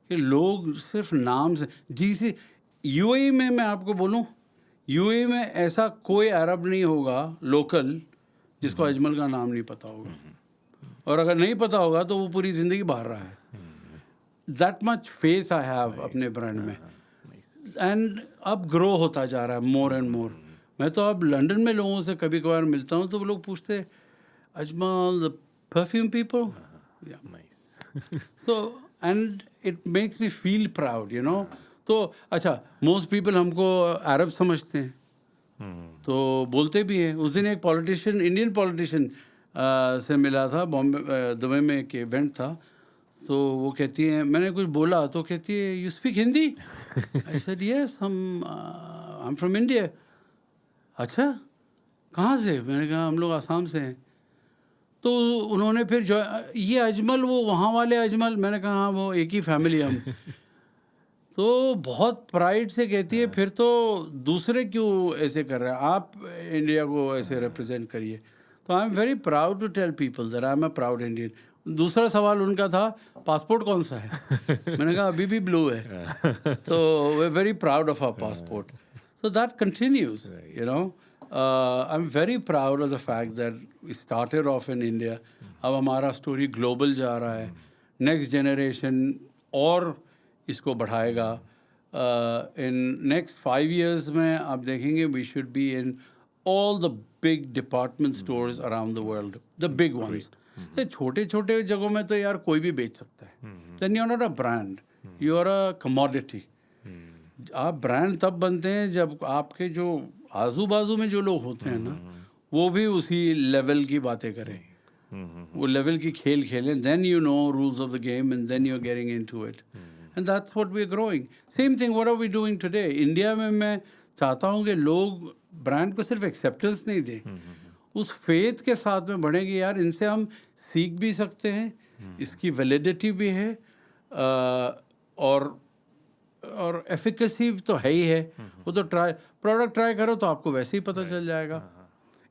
कि लोग सिर्फ नाम से जी से। यूएई में मैं आपको बोलूँ, यूएई में ऐसा कोई अरब नहीं होगा लोकल जिसको अजमल का नाम नहीं पता होगा, और अगर नहीं पता होगा तो वो पूरी ज़िंदगी बाहर रहा है। That much faith I have अपने ब्रांड में, एंड अब ग्रो होता जा रहा है मोर एंड मोर। मैं तो अब लंदन में लोगों से कभी कभार मिलता हूँ तो वो लोग पूछते, Ajmal the perfume people, so and it makes me feel proud, you know. तो अच्छा, मोस्ट पीपल हमको अरब समझते हैं, तो बोलते भी हैं। उस दिन एक पॉलिटिशियन, इंडियन पॉलिटिशियन से मिला था बॉम्बे, दुबई में एक इवेंट था, तो वो कहती है, मैंने कुछ बोला तो कहती है, you speak Hindi? I said yes, I am from India. अच्छा, कहाँ से? मैंने कहा हम लोग आसाम से हैं। तो उन्होंने फिर जो ये अजमल, वो वहाँ वाले अजमल, मैंने कहा हाँ वो एक ही फैमिली हम। तो बहुत प्राइड से कहती है, फिर तो दूसरे क्यों ऐसे कर रहे हैं, आप इंडिया को ऐसे रिप्रेजेंट करिए। तो I am very proud to tell people that I am a proud Indian. दूसरा सवाल उनका था, पासपोर्ट कौन सा है? मैंने कहा अभी भी ब्लू है। तो we are very proud of our passport. So that continues, you know. I am very proud of the fact that we started off in India. अब हमारा स्टोरी ग्लोबल जा रहा है, नेक्स्ट जनरेशन और इसको बढ़ाएगा। इन नेक्स्ट 5 years में आप देखेंगे we should be in all the big department stores around the world, the big ones. छोटे छोटे जगहों में तो यार कोई भी बेच सकता है। Then you are not a brand, you are a commodity. आप ब्रांड तब बनते हैं जब आपके जो आजू बाजू में जो लोग होते हैं ना, वो भी उसी लेवल की बातें करें, वो लेवल की खेल खेलें। Then you know rules of the game and then you are getting into it, and that's what we are growing. Same thing what are we doing today India में। मैं चाहता हूँ कि लोग ब्रांड को सिर्फ एक्सेप्टेंस नहीं दें, उस फेथ के साथ में बढ़ेंगे। यार इनसे हम सीख भी सकते हैं, इसकी वैलिडिटी भी है, और एफिकेसी तो है ही है। वो तो प्रोडक्ट ट्राई करो तो आपको वैसे ही पता चल जाएगा।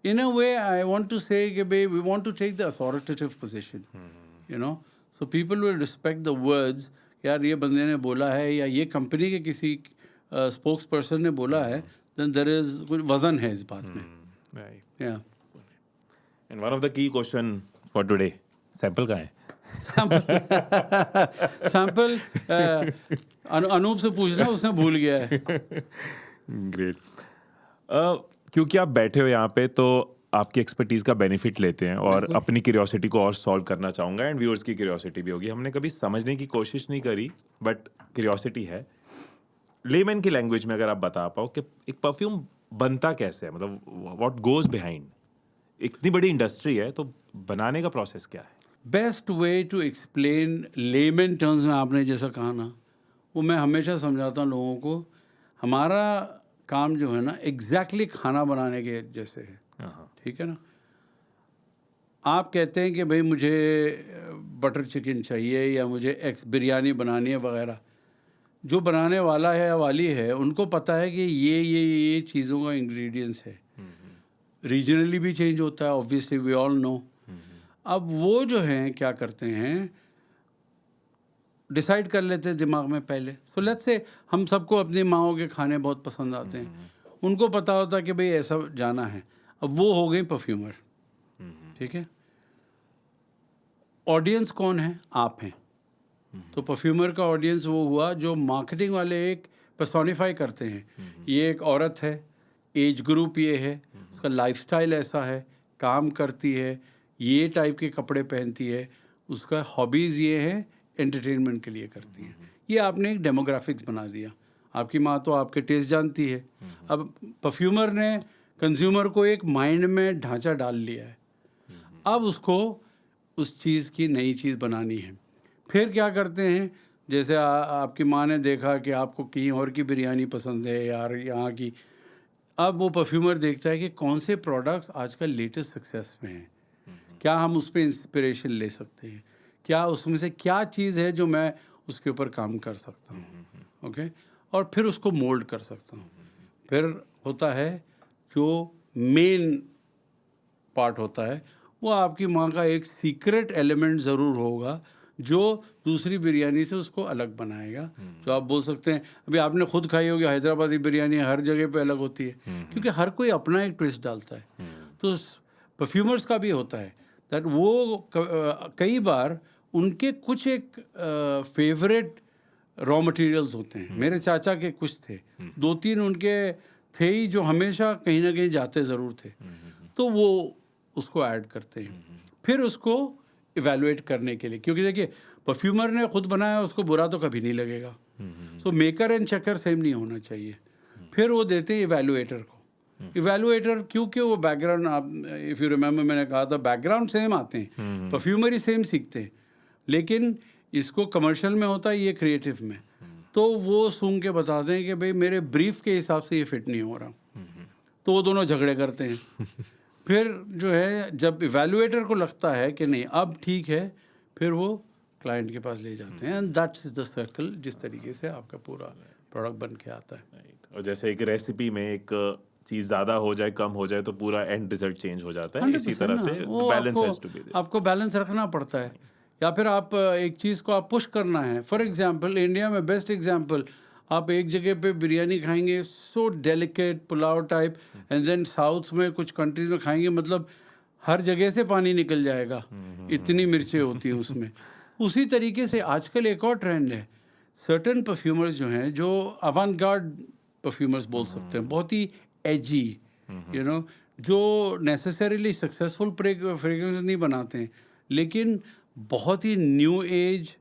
इन अ वे आई वांट टू से कि भाई we want to take the authoritative position, you know, so people will respect the words. यार ये बंदे ने बोला है या ये कंपनी के किसी स्पोक्स पर्सन ने बोला है, देन देयर इज कुछ वजन है इस बात में। राइट। या and one of the key question for today, sample कहाँ है? सैंपल अनूप से पूछना, उसने भूल गया है। ग्रेट। क्योंकि आप बैठे हो यहाँ पे तो आपकी एक्सपर्टीज का बेनिफिट लेते हैं, और अपनी क्यूरियोसिटी को और सॉल्व करना चाहूँगा, एंड व्यूअर्स की क्यूरियोसिटी भी होगी। हमने कभी समझने की कोशिश नहीं करी, बट क्यूरियोसिटी है। लेमैन की लैंग्वेज में अगर आप बता पाओ कि एक परफ्यूम बनता कैसे है, मतलब व्हाट गोज बिहाइंड। इतनी बड़ी इंडस्ट्री है तो बनाने का प्रोसेस क्या है? Best way to explain layman terms में आपने जैसा कहा ना, वो मैं हमेशा समझाता हूँ लोगों को। हमारा काम जो है ना, एग्जैक्टली खाना बनाने के जैसे है, ठीक है ना। आप कहते हैं कि भाई मुझे बटर चिकन चाहिए या मुझे एग्स बिरयानी बनानी है वगैरह। जो बनाने वाला है या वाली है उनको पता है कि ये चीज़ों का इंग्रेडिएंट्स है। रीजनली भी चेंज होता है, ऑब्वियसली वी ऑल नो। अब वो जो हैं क्या करते हैं, डिसाइड कर लेते हैं दिमाग में पहले। सो लेट्स से हम सबको अपनी माँओं के खाने बहुत पसंद आते हैं, उनको पता होता है कि भाई ऐसा जाना है। अब वो हो गई परफ्यूमर, ठीक है। ऑडियंस कौन है? आप हैं। तो परफ्यूमर का ऑडियंस वो हुआ जो मार्केटिंग वाले एक पर्सोनिफाई करते हैं। ये एक औरत है, एज ग्रुप ये है, उसका लाइफस्टाइल ऐसा है, काम करती है, ये टाइप के कपड़े पहनती है, उसका हॉबीज़ ये है, एंटरटेनमेंट के लिए करती है। ये आपने एक डेमोग्राफिक्स बना दिया। आपकी माँ तो आपके टेस्ट जानती है। अब परफ्यूमर ने कंज्यूमर को एक माइंड में ढांचा डाल लिया है। अब उसको उस चीज़ की नई चीज़ बनानी है। फिर क्या करते हैं, जैसे आपकी माँ ने देखा कि आपको कहीं और की बिरयानी पसंद है यार यहाँ की। अब वो परफ्यूमर देखता है कि कौन से प्रोडक्ट्स आजकल लेटेस्ट सक्सेस में हैं, क्या हम उस पर इंस्पिरेशन ले सकते हैं, क्या उसमें से क्या चीज़ है जो मैं उसके ऊपर काम कर सकता हूँ, ओके। और फिर उसको मोल्ड कर सकता हूँ। फिर होता है जो मेन पार्ट होता है, वो आपकी माँ का एक सीक्रेट एलिमेंट ज़रूर होगा जो दूसरी बिरयानी से उसको अलग बनाएगा। जो आप बोल सकते हैं, अभी आपने खुद खाई होगी हैदराबादी बिरयानी, हर जगह पे अलग होती है क्योंकि हर कोई अपना एक ट्विस्ट डालता है। तो परफ्यूमर्स का भी होता है दैट वो कई बार उनके कुछ एक फेवरेट रॉ मटेरियल्स होते हैं। मेरे चाचा के कुछ थे, 2-3 उनके थे ही जो हमेशा कहीं ना कहीं जाते ज़रूर थे, तो वो उसको ऐड करते हैं। फिर उसको इवैल्यूएट करने के लिए, क्योंकि देखिए परफ्यूमर ने खुद बनाया, उसको बुरा तो कभी नहीं लगेगा। सो मेकर एंड चेकर सेम नहीं होना चाहिए। फिर वो देते हैं इवैल्यूएटर को। इवैल्यूएटर क्योंकि वो बैकग्राउंड, आप इफ़ यू रिमेंबर मैंने कहा था बैकग्राउंड सेम आते हैं, परफ्यूमर ही सेम सीखते हैं, लेकिन इसको कमर्शियल में होता है, ये क्रिएटिव में। तो वो सूंघ के बताते हैं कि भाई मेरे ब्रीफ के हिसाब से ये फिट नहीं हो रहा, तो वो दोनों झगड़े करते हैं। फिर जो है जब इवैल्यूएटर को लगता है कि नहीं अब ठीक है, फिर वो क्लाइंट के पास ले जाते हैं। एंड दैट्स द सर्कल, जिस तरीके से आपका पूरा प्रोडक्ट बन के आता है। और जैसे एक रेसिपी में एक चीज़ ज़्यादा हो जाए, कम हो जाए, तो पूरा एंड रिजल्ट चेंज हो जाता है। इसी तरह से balance has to be there. आपको बैलेंस रखना पड़ता है। या फिर आप एक चीज़ को आप पुश करना है। फॉर एग्जांपल इंडिया में बेस्ट एग्जांपल, आप एक जगह पे बिरयानी खाएंगे so delicate pulao type, and then south में कुछ कंट्रीज में खाएंगे, मतलब हर जगह से पानी निकल जाएगा, इतनी मिर्चें होती हैं उसमें। उसी तरीके से आजकल एक और ट्रेंड है, सर्टेन परफ्यूमर्स जो हैं, जो अवांगार्ड परफ्यूमर्स बोल सकते हैं, बहुत ही एजी, यू नो, जो नेसेसरीली सक्सेसफुल फ्रेग्रेंस नहीं बनाते हैं, लेकिन बहुत ही न्यू एज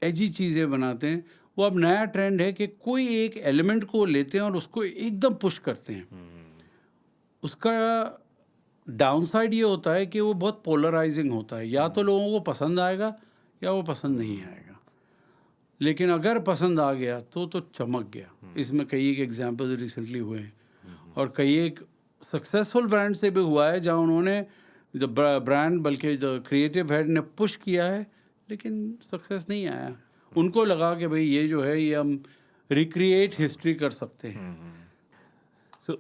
एजी चीज़ें बनाते हैं। वो अब नया ट्रेंड है कि कोई एक एलिमेंट को लेते हैं और उसको एकदम पुश करते हैं। उसका डाउनसाइड ये होता है कि वो बहुत पोलराइजिंग होता है, या तो लोगों को पसंद आएगा या वो पसंद नहीं आएगा। लेकिन अगर पसंद आ गया तो चमक गया। इसमें कई एक एग्जाम्पल रिसेंटली हुए हैं, और कई एक सक्सेसफुल ब्रांड से भी हुआ है जहाँ उन्होंने जो ब्रांड, बल्कि जो क्रिएटिव हेड ने पुश किया है, लेकिन सक्सेस नहीं आया। उनको लगा कि भाई ये जो है ये हम रिक्रिएट हिस्ट्री कर सकते हैं। सो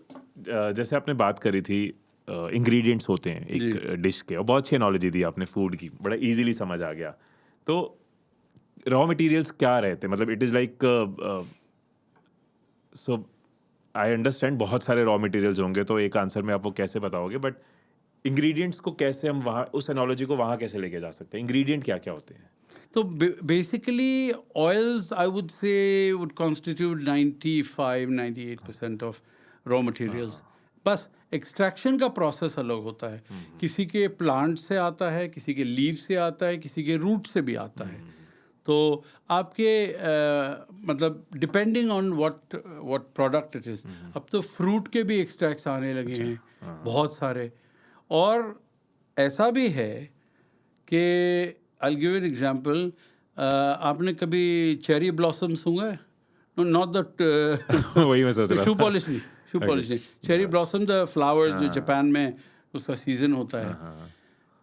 जैसे आपने बात करी थी इंग्रेडिएंट्स होते हैं एक डिश के, और बहुत अच्छी एनालॉजी दी आपने फूड की, बड़ा इजीली समझ आ गया। तो रॉ मटेरियल्स क्या रहते हैं, मतलब it is like, so I understand बहुत सारे रॉ मटेरियल्स होंगे, तो एक आंसर में आप वो कैसे बताओगे, बट इंग्रेडिएंट्स को कैसे हम वहाँ, उस एनालॉजी को वहाँ कैसे लेके जा सकते हैं? इंग्रेडिएंट क्या क्या होते हैं? तो basically oils I would say would constitute 95-98% of raw materials. बस एक्सट्रैक्शन का प्रोसेस अलग होता है, किसी के प्लांट से आता है, किसी के लीव से आता है, किसी के रूट से भी आता है। तो आपके मतलब depending on what product it is. अब तो फ्रूट के भी एक्सट्रैक्ट्स आने लगे हैं बहुत सारे। और ऐसा भी है कि आई गिव एन एग्जांपल, आपने कभी चेरी ब्लॉसम सुना है? नॉट द वही मैं सोच रहा था। शू पॉलिश नहीं, चेरी ब्लॉसम द फ्लावर्स जो जापान में उसका सीजन होता है।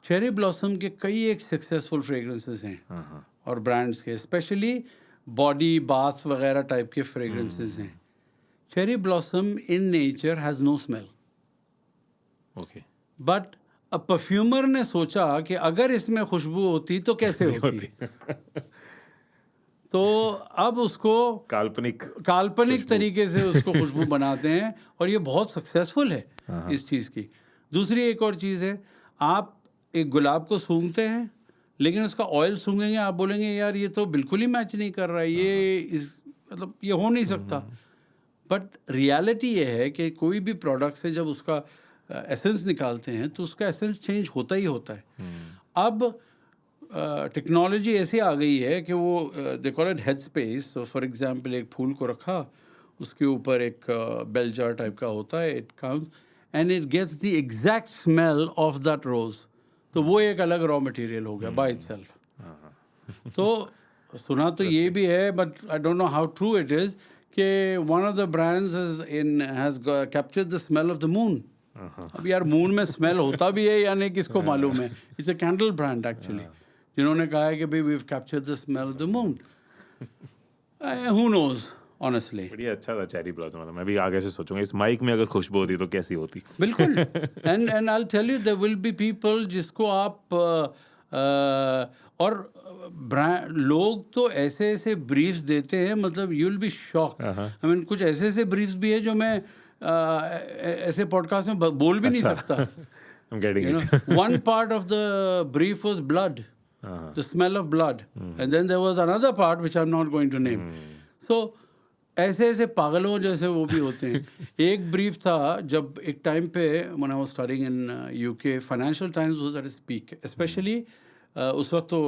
चेरी ब्लॉसम के कई एक सक्सेसफुल फ्रेग्रेंसेस हैं और ब्रांड्स के, स्पेशली बॉडी बाथ वगैरह टाइप के फ्रेगरेंसेस हैं. Cherry blossom in nature has no smell, okay. But अब परफ्यूमर ने सोचा कि अगर इसमें खुशबू होती तो कैसे होती. तो अब उसको काल्पनिक तरीके से उसको खुशबू बनाते हैं और ये बहुत सक्सेसफुल है इस चीज़ की. दूसरी एक और चीज़ है, आप एक गुलाब को सूंघते हैं लेकिन उसका ऑयल सूंघेंगे, आप बोलेंगे यार ये तो बिल्कुल ही मैच नहीं कर रहा है, ये मतलब ये हो नहीं सकता. बट रियलिटी ये है कि कोई भी प्रोडक्ट से जब उसका एसेंस निकालते हैं तो उसका एसेंस चेंज होता ही होता है. अब टेक्नोलॉजी ऐसी आ गई है कि वो they call it head space. So for example एक फूल को रखा, उसके ऊपर एक बेल जार टाइप का होता है, it comes and it gets the exact smell of that rose. तो वो एक अलग रॉ मटेरियल हो गया बाय इटसेल्फ. तो सुना तो ये भी है, but I don't know how true it is कि one of the brands has captured the smell of the moon. अब यार मून में स्मेल होता भी है या नहीं किसको मालूम है. It's a candle brand actually, जिन्होंने कहा है कि भाई we have captured the smell of the moon. Who knows honestly. बढ़िया, अच्छा था चेरी ब्लॉसम. मतलब मैं भी आगे से सोचूंगा इस माइक में अगर खुशबू होती तो कैसी होती. बिल्कुल. And I will tell you there will be people जिसको आप और ब्रांड लोग तो ऐसे ऐसे ब्रीफ्स देते हैं, मतलब you will be shocked. I mean कुछ ऐसे ऐसे ब्रीफ्स भी है जो मैं ऐसे पॉडकास्ट में बोल भी नहीं सकता. I'm getting You it. know, one part of the brief was blood, the smell of blood, and then there was another part which I'm not going to name. So ऐसे ऐसे पागलों जैसे वो भी होते हैं. एक ब्रीफ था जब एक टाइम पे when I was studying in UK, Financial Times was at its peak, especially उस वक्त तो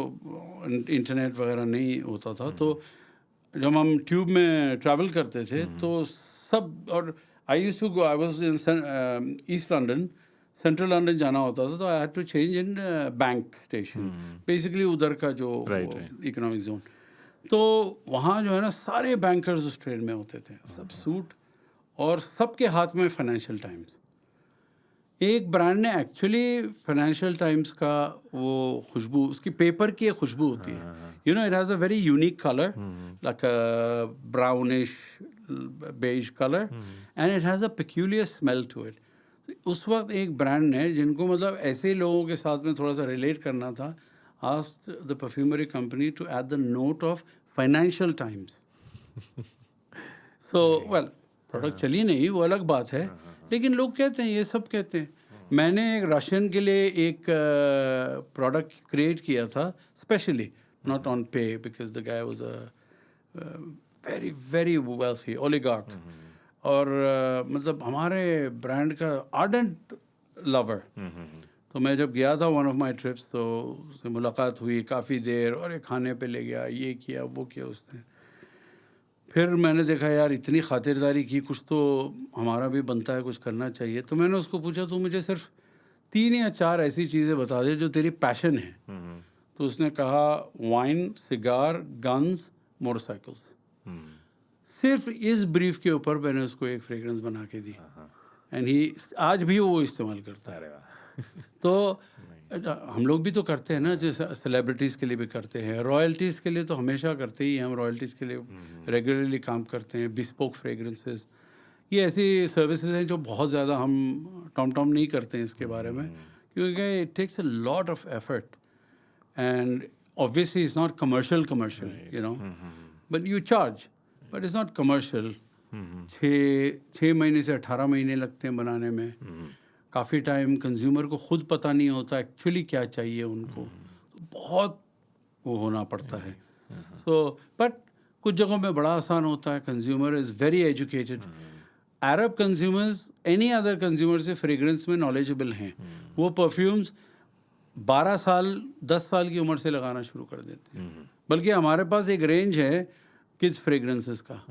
इंटरनेट वगैरह नहीं होता था. तो जब हम ट्यूब में ट्रैवल करते थे तो सब, और I used to go, I was in East London, central London जाना होता था, तो I had to change in Bank station, basically उधर का जो इकोनॉमिक जोन. तो वहाँ जो है ना सारे बैंकर्स उस ट्रेन में होते थे, सब सूट, और सबके हाथ में फाइनेंशियल टाइम्स. एक ब्रांड ने एक्चुअली फाइनेंशियल टाइम्स का वो खुशबू, उसकी पेपर की एक खुशबू होती है. You know it has a very unique colour, like a brownish beige colour, and it has a peculiar smell to it. उस वक्त एक ब्रांड ने, जिनको मतलब ऐसे लोगों के साथ में थोड़ा सा रिलेट करना था, asked the perfumery company to add the note of Financial Times. So, well, product चली नहीं, वो अलग बात है, लेकिन लोग कहते हैं, ये सब कहते हैं. मैंने एक रशियन के लिए एक प्रोडक्ट क्रिएट किया था स्पेशली, नॉट ऑन पे, because the guy was a very very wealthy oligarch, और मतलब हमारे ब्रांड का आर्डेंट लवर. तो मैं जब गया था वन ऑफ माय ट्रिप्स, तो उससे मुलाकात हुई काफ़ी देर, और एक खाने पे ले गया, ये किया वो किया उसने. फिर मैंने देखा यार इतनी खातिरदारी की, कुछ तो हमारा भी बनता है, कुछ करना चाहिए. तो मैंने उसको पूछा, तो मुझे सिर्फ 3 या 4 ऐसी चीज़ें बता दे जो तेरी पैशन है. तो उसने कहा वाइन, सिगार, गन्स, मोटरसाइकिल्स. सिर्फ इस ब्रीफ के ऊपर मैंने उसको एक फ्रेगरेंस बना के दी, एंड ही आज भी वो इस्तेमाल करता है. तो हम लोग भी तो करते हैं ना, जैसे सेलिब्रिटीज़ के लिए भी करते हैं, रॉयल्टीज़ के लिए तो हमेशा करते ही हैं. हम रॉयल्टीज़ के लिए रेगुलरली काम करते हैं. बिस्पोक फ्रेगरेंसेस, ये ऐसी सर्विसेज हैं जो बहुत ज़्यादा हम टॉम नहीं करते हैं इसके बारे में, क्योंकि it takes a lot of effort, and obviously it's not commercial, you know, but you charge, but it's not commercial. 6 महीने से 18 महीने लगते हैं बनाने में. काफ़ी टाइम कंज्यूमर को खुद पता नहीं होता एक्चुअली क्या चाहिए उनको, तो बहुत वो होना पड़ता है. सो बट कुछ जगहों में बड़ा आसान होता है. Consumer is very educated. Arab consumers any other consumer से फ्रेगरेंस में नॉलेजेबल हैं. वो परफ्यूम्स 12 साल 10 साल की उम्र से लगाना शुरू कर देते हैं. बल्कि हमारे पास एक रेंज है किड्स फ्रेगरेंसेस का,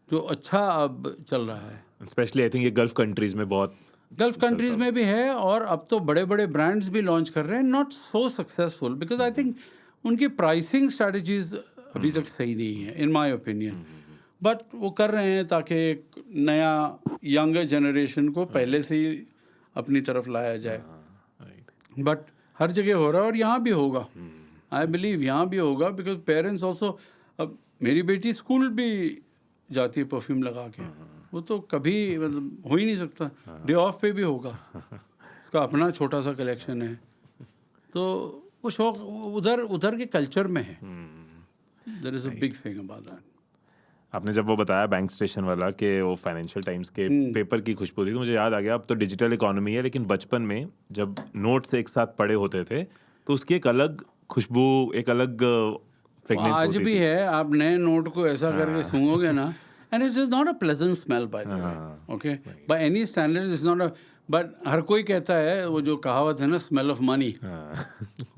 जो अच्छा अब चल रहा है. स्पेशली आई थिंक ये गल्फ कंट्रीज़ में बहुत, गल्फ कंट्रीज़ में भी है, और अब तो बड़े बड़े ब्रांड्स भी लॉन्च कर रहे हैं. Not so successful, because I think उनकी प्राइसिंग स्ट्रैटेजीज अभी तक सही नहीं है इन माय ओपिनियन. बट वो कर रहे हैं ताकि एक नया यंगर जनरेशन को पहले से ही अपनी तरफ लाया जाए. बट हर जगह हो रहा है, और यहाँ भी होगा. आई बिलीव यहाँ भी होगा, बिकॉज पेरेंट्स ऑल्सो, अब मेरी बेटी स्कूल भी जाती है परफ्यूम लगा के, वो तो कभी मतलब हो ही नहीं सकता, डे ऑफ पे भी होगा, उसका अपना छोटा सा कलेक्शन है, तो वो शौक उधर उधर के कल्चर में है. There is a big thing about that. आपने जब वो बताया बैंक स्टेशन वाला कि वो फाइनेंशियल टाइम्स के पेपर की खुशबू थी, तो मुझे याद आ गया, अब तो डिजिटल इकोनॉमी है, लेकिन बचपन में जब नोट्स एक साथ पड़े होते थे तो उसकी एक अलग खुशबू, एक अलग फ्रेगनेंस आज होती भी थी. है, आप नए नोट को ऐसा करके सूंघोगे ना, and it is not a pleasant smell by the way, okay, by any standard is not a, but हर कोई कहता है, वो जो कहावत है ना, स्मेल ऑफ मनी,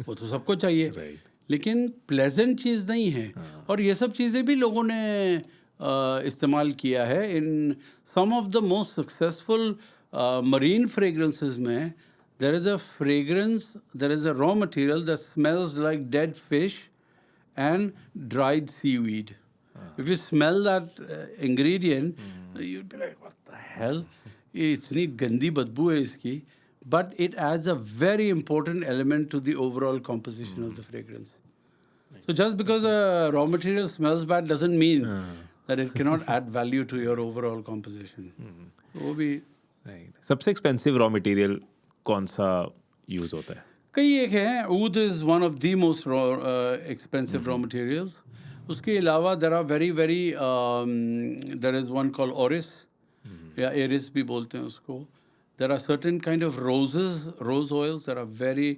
वो तो सबको चाहिए, Right. लेकिन प्लेजेंट चीज़ नहीं है. और ये सब चीज़ें भी लोगों ने इस्तेमाल किया है in some of the most successful marine fragrances में. There is a fragrance, there is a raw material that smells like dead fish and dried seaweed. If you smell that ingredient, you'd be like, what the hell? ये इतनी गंदी बदबू है इसकी, but it adds a very important element to the overall composition of the fragrance. So just because a raw material smells bad doesn't mean that it cannot add value to your overall composition. So वो भी सबसे expensive raw material कौन सा use होता है? कई एक हैं. ऊद is one of the most expensive raw materials. उसके अलावा there are very very there is one called orris या एरिस भी बोलते हैं उसको. There are certain kind of rose oils that are very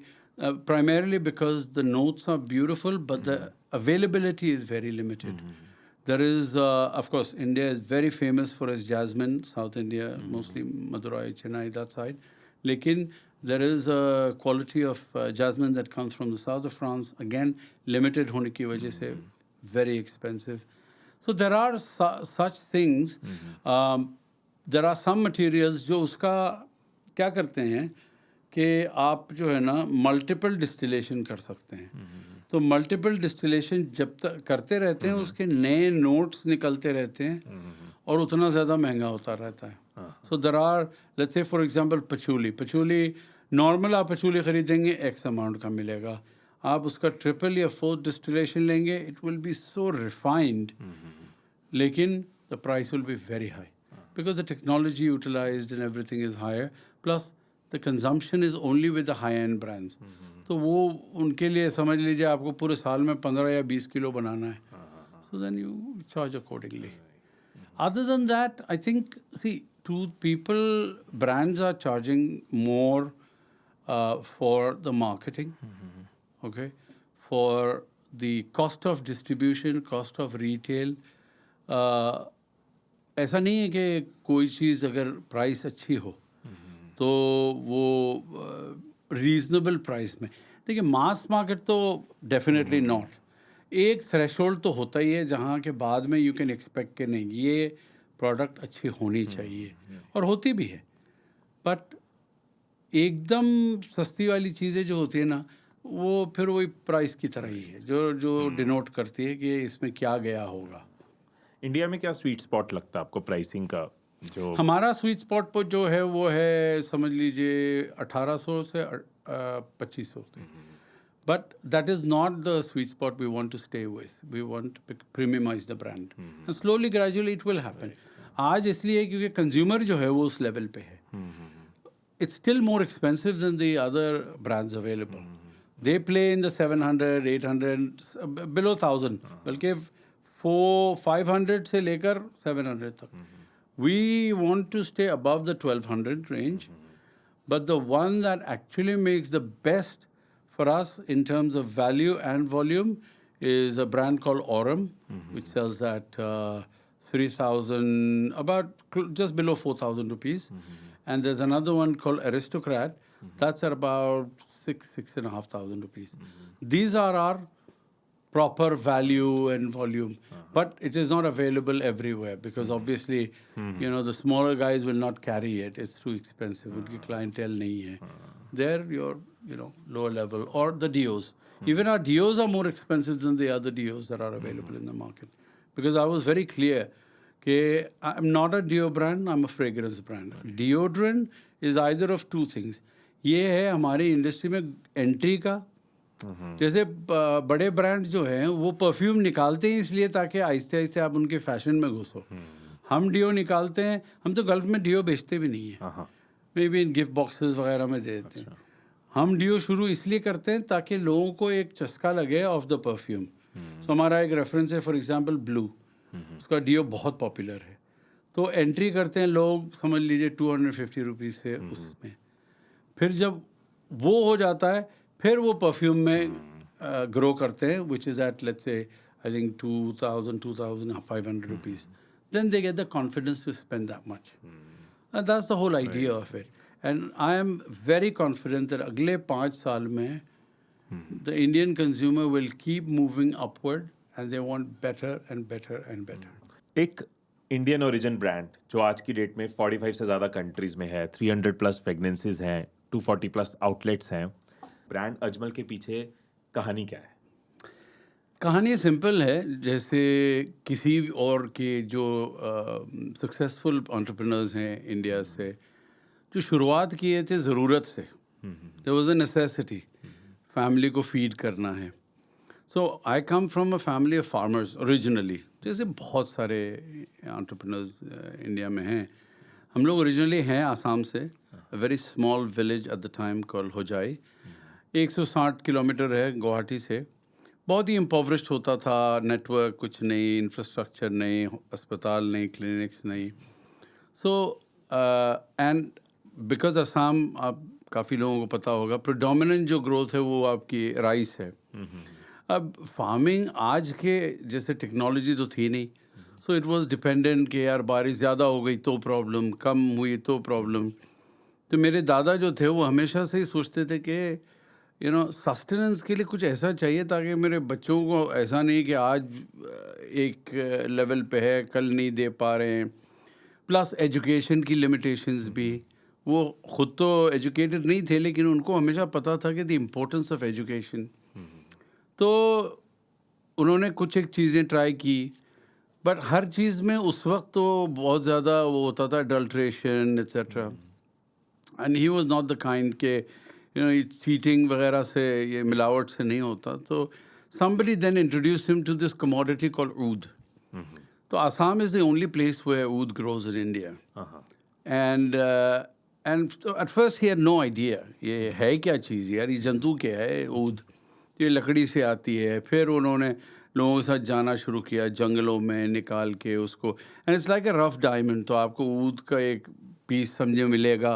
primarily because the notes are beautiful but the availability is very limited. There is of course India is very famous for its jasmine, South India mostly Madurai, Chennai, that side. Lekin there is a quality of jasmine that comes from the south of France, again limited hone ki wajah se very expensive. So there are such things. There are some materials जो उसका क्या करते हैं कि आप जो है ना मल्टीपल डिस्टिलेशन कर सकते हैं. तो मल्टीपल डिस्टिलेशन जब तक करते रहते हैं उसके नए नोट्स निकलते रहते हैं और उतना ज़्यादा महंगा होता रहता है. So there are, let's say for example patchouli normal आप पचूली ख़रीदेंगे एक्स अमाउंट का मिलेगा. आप उसका ट्रिपल या फोर्थ डिस्टिलेशन लेंगे, it will be so refined, लेकिन the price will be very high because the technology utilised and everything is higher, plus the consumption is only with the high end brands. तो वो उनके लिए समझ लीजिए आपको पूरे साल में 15 या 20 किलो बनाना है. So then you charge accordingly. Other than that, I think, see, to people, brands are charging more for the marketing, okay, for the cost of distribution, cost of retail. ऐसा नहीं है कि कोई चीज़ अगर प्राइस अच्छी हो तो वो रीजनेबल प्राइस में. देखिए मास मार्केट तो डेफिनेटली नॉट. एक थ्रेशोल्ड तो होता ही है जहाँ के बाद में यू कैन एक्सपेक्ट कि नहीं ये प्रोडक्ट अच्छी होनी चाहिए, और होती भी है. बट एकदम सस्ती वाली चीज़ें जो होती है ना, वो फिर वही प्राइस की तरह ही है जो डिनोट करती है कि इसमें क्या गया होगा. इंडिया में क्या स्वीट स्पॉट लगता है आपको प्राइसिंग का? जो हमारा स्वीट स्पॉट पर जो है वो है समझ लीजिए 1800 से 2500. But that is not the sweet spot we want to stay with. We want to premiumize the brand. And slowly, gradually it will happen. आज इसलिए क्योंकि consumer जो है वो उस level पे है. It's still more expensive than the other brands available. They play in the 700, 800, below 1000. बल्कि 500 से लेकर 700 तक. We want to stay above the 1200 range. But the one that actually makes the best for us in terms of value and volume is a brand called Aurum, which sells at 3,000, just below 4,000 rupees. And there's another one called Aristocrat, that's at about 6,500 rupees. These are our proper value and volume, but it is not available everywhere because obviously, you know, the smaller guys will not carry it. It's too expensive. Unki clientele nahi hai. They're your, you know, lower level, or the Dios. Even our Dios are more expensive than the other Dios that are available in the market. Because I was very clear that I'm not a Dio brand, I'm a fragrance brand. Deodorant is either of two things. ये है हमारी industry में entry का जैसे बड़े brand जो हैं वो परफ्यूम निकालते हैं इसलिए ताकि आहिस्ते आहिस्ते आप उनके फैशन में घुसो। हम डियो निकालते हैं, हम तो गल्फ में डियो बेचते भी नहीं है, may be in gift boxes वगैरह में दे देते हैं। हम डियो शुरू इसलिए करते हैं ताकि लोगों को एक चस्का लगे ऑफ द परफ्यूम। सो हमारा एक रेफरेंस है, फॉर एग्जांपल ब्लू, उसका डियो बहुत पॉपुलर है, तो एंट्री करते हैं लोग, समझ लीजिए 250 रुपीज़ से उसमें। फिर जब वो हो जाता है फिर वो परफ्यूम में ग्रो करते हैं, which is at let's say I think 2500 rupees, then they get the confidence to spend that much. That's the whole idea of it, and I am very confident that अगले 5 साल में the Indian consumer will keep moving upward and they want better and better and better. एक Indian origin brand जो आज की date में 45 से ज़्यादा कंट्रीज में है, 300 प्लस फ्रेगनेंसेज हैं, 240 प्लस आउटलेट्स हैं, ब्रांड अजमल के पीछे कहानी क्या है? कहानी सिंपल है, जैसे किसी और के जो सक्सेसफुल एंटरप्रेन्योर्स हैं इंडिया से, जो शुरुआत किए थे ज़रूरत से, there was a necessity, family को फीड करना है। So I come from a family of farmers originally, जैसे बहुत सारे एंटरप्रेन्योर्स इंडिया में हैं। हम लोग ओरिजिनली हैं आसाम से, a very small village at the time called Hojai, 160 kilometre है गुवाहाटी से। बहुत ही इम्पोवरिश्ड होता था, नेटवर्क कुछ नहीं, इंफ्रास्ट्रक्चर नहीं, अस्पताल नहीं, क्लिनिक्स नहीं। सो एंड बिकॉज असम, आप काफ़ी लोगों को पता होगा, प्रोडोमिनेंट जो ग्रोथ है वो आपकी राइस है। अब फार्मिंग आज के जैसे टेक्नोलॉजी तो थी नहीं, सो इट वाज डिपेंडेंट कि यार बारिश ज़्यादा हो गई तो प्रॉब्लम, कम हुई तो प्रॉब्लम। तो मेरे दादा जो थे वो हमेशा से ही सोचते थे कि सस्टेनेंस के लिए कुछ ऐसा चाहिए ताकि मेरे बच्चों को ऐसा नहीं कि आज एक लेवल पे है, कल नहीं दे पा रहे हैं। प्लस एजुकेशन की लिमिटेशंस भी, वो खुद तो एजुकेटेड नहीं थे लेकिन उनको हमेशा पता था कि द इम्पोर्टेंस ऑफ एजुकेशन। तो उन्होंने कुछ एक चीज़ें ट्राई की, बट हर चीज़ में उस वक्त तो बहुत ज़्यादा वो होता था adulteration etcetera, and he was not the kind के चीटिंग वगैरह से, ये मिलावट से नहीं होता। तो somebody then introduced him to this commodity called oud. तो Assam is the only place where oud grows in India. And so at first he had no idea ये है क्या चीज़ यार, ये जंतु क्या है oud, ये लकड़ी से आती है। फिर उन्होंने लोगों के साथ जाना शुरू किया, जंगलों में निकाल के उसको, and it's like a rough diamond. तो आपको ऊद का एक पीस समझे मिलेगा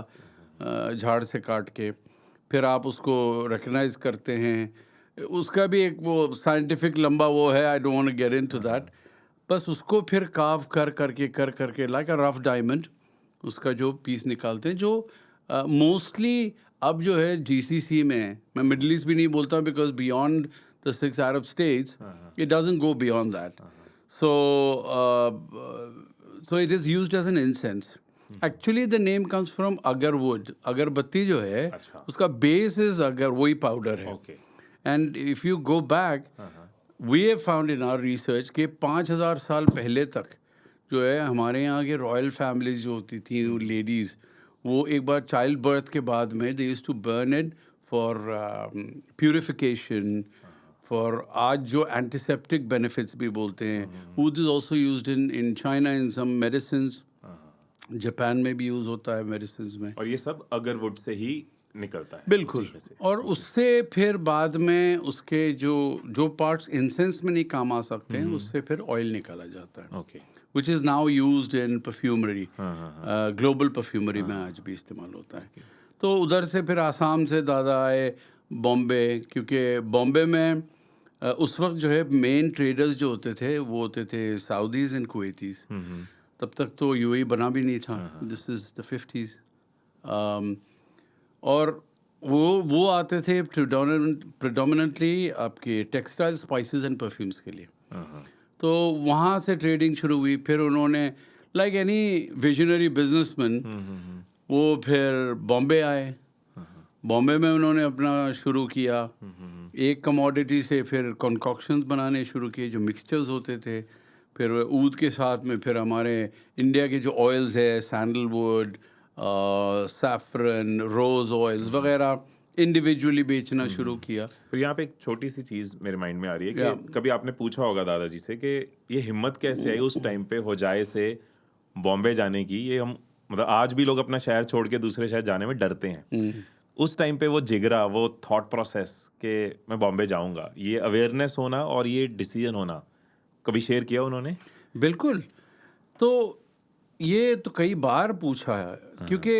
झाड़ से काट के, फिर आप उसको रिकग्नाइज करते हैं। उसका भी एक वो साइंटिफिक लंबा वो है, I don't want to get into that. बस उसको फिर काव कर करके लाइक अ रफ डायमंड उसका जो पीस निकालते हैं, जो मोस्टली अब जो है जीसीसी में है। मैं मिडल ईस्ट भी नहीं बोलता because beyond the 6 Arab states it doesn't go beyond that. So it is used as an incense. Actually the name comes from agarwood. Agarbatti जो है उसका बेस इज अगर, वही पाउडर है। And if you go back, we have found in our research कि 5000 साल पहले तक जो है हमारे यहाँ के रॉयल फैमिलीज जो होती थी, वो लेडीज़, वो एक बार चाइल्ड बर्थ के बाद में they used to burn it for purification, for आज जो एंटीसेप्टिक बेनिफिट्स भी बोलते हैं। Wood is also used in China in some medicines, Japan में भी यूज़ होता है मेडिसिन में। और ये सब अगरवुड से ही निकलता है। बिल्कुल। और उससे फिर बाद में उसके जो पार्ट्स इंसेंस में नहीं काम आ सकते हैं, उससे फिर ऑयल निकाला जाता है। Okay. Which is now used in perfumery, global perfumery में आज भी इस्तेमाल होता है। तो उधर से फिर आसाम से दादा आए बॉम्बे, क्योंकि बॉम्बे में उस वक्त जो है मेन ट्रेडर्स जो होते थे वो होते थे सऊदीज़ एंड कुवैतीज़। तब तक तो यूएई बना भी नहीं था, दिस इज़ द 50s। और वो आते थे प्रेडोमिनेंटली आपके टेक्सटाइल, स्पाइसेस एंड परफ्यूम्स के लिए। तो वहाँ से ट्रेडिंग शुरू हुई। फिर उन्होंने लाइक एनी विजनरी बिजनेसमैन वो फिर बॉम्बे आए। बॉम्बे में उन्होंने अपना शुरू किया। एक कमोडिटी से फिर कॉन्कॉक्शंस बनाने शुरू किए जो मिक्सचर्स होते थे। फिर ऊद के साथ में फिर हमारे इंडिया के जो ऑयल्स है, सैंडलवुड, सैफरन, रोज़ ऑयल्स वगैरह, इंडिविजुअली बेचना शुरू किया। फिर यहाँ पे एक छोटी सी चीज मेरे माइंड में आ रही है कि Yeah. कभी आपने पूछा होगा दादाजी से कि ये हिम्मत कैसे आई उस टाइम पे होजाए से बॉम्बे जाने की। ये हम मतलब आज भी लोग अपना शहर छोड़ के दूसरे शहर जाने में डरते हैं। उस टाइम पे वो जिगरा, वो थॉट प्रोसेस कि मैं बॉम्बे जाऊंगा, ये अवेयरनेस होना और ये डिसीजन होना कभी शेयर किया उन्होंने? बिल्कुल। तो ये तो कई बार पूछा है, क्योंकि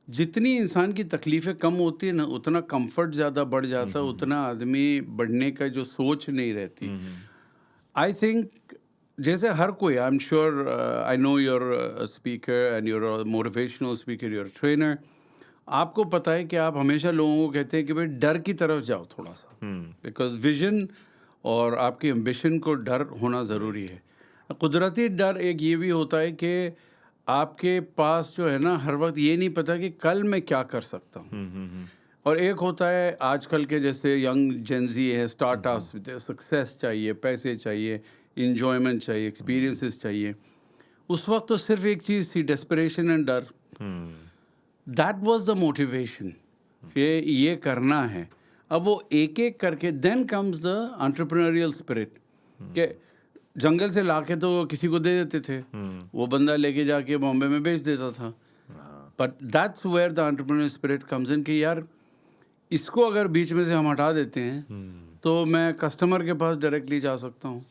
जितनी इंसान की तकलीफ़ें कम होती है ना, उतना कंफर्ट ज़्यादा बढ़ जाता है, उतना आदमी बढ़ने का जो सोच नहीं रहती। आई थिंक जैसे हर कोई, I am sure, I know your speaker and your motivational speaker, your trainer, आपको पता है कि आप हमेशा लोगों को कहते हैं कि भाई डर की तरफ जाओ थोड़ा सा, बिकॉज विजन और आपकी एम्बिशन को डर होना ज़रूरी है। कुदरती डर एक ये भी होता है कि आपके पास जो है ना, हर वक्त ये नहीं पता कि कल मैं क्या कर सकता हूँ। और एक होता है आजकल के जैसे यंग जेंजी है, स्टार्टअप्स, सक्सेस चाहिए, पैसे चाहिए, इंजॉयमेंट चाहिए, एक्सपीरियंसेस चाहिए। उस वक्त तो सिर्फ एक चीज़ थी, डेस्परेशन एंड डर। दैट वाज द मोटिवेशन कि ये करना है। अब वो एक एक करके then comes the entrepreneurial spirit कि जंगल से लाके तो किसी को दे देते थे, वो बंदा लेके जाके बॉम्बे में बेच देता था। But that's where the entrepreneurial spirit comes in कि यार इसको अगर बीच में से हम हटा देते हैं तो मैं कस्टमर के पास डायरेक्टली जा सकता हूँ,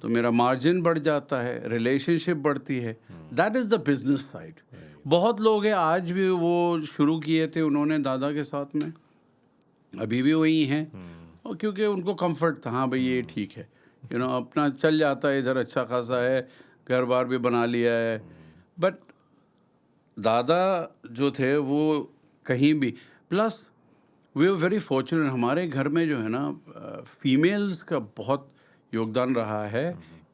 तो मेरा मार्जिन बढ़ जाता है, रिलेशनशिप बढ़ती है। That is the business side. बहुत लोग हैं आज भी, वो शुरू किए थे उन्होंने दादा के साथ में, अभी भी वही हैं, और क्योंकि उनको कंफर्ट था, हाँ भाई ये ठीक है, यू नो अपना चल जाता है, इधर अच्छा खासा है, घर बार भी बना लिया है। बट दादा जो थे वो कहीं भी, plus we are very fortunate, हमारे घर में जो है ना फीमेल्स का बहुत योगदान रहा है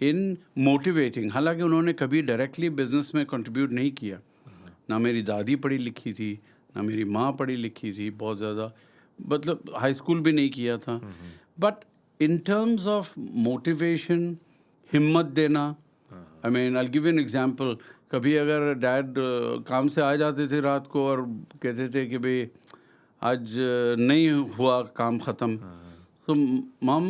इन मोटिवेटिंग। हालांकि उन्होंने कभी डायरेक्टली बिजनेस में कंट्रीब्यूट नहीं किया, ना मेरी दादी पढ़ी लिखी थी, ना मेरी माँ पढ़ी लिखी थी बहुत ज़्यादा, मतलब हाई स्कूल भी नहीं किया था। But in terms of motivation, हिम्मत देना, आई mean I give an example, कभी अगर डैड काम से आ जाते थे रात को और कहते थे कि भाई आज नहीं हुआ काम ख़त्म, तो मम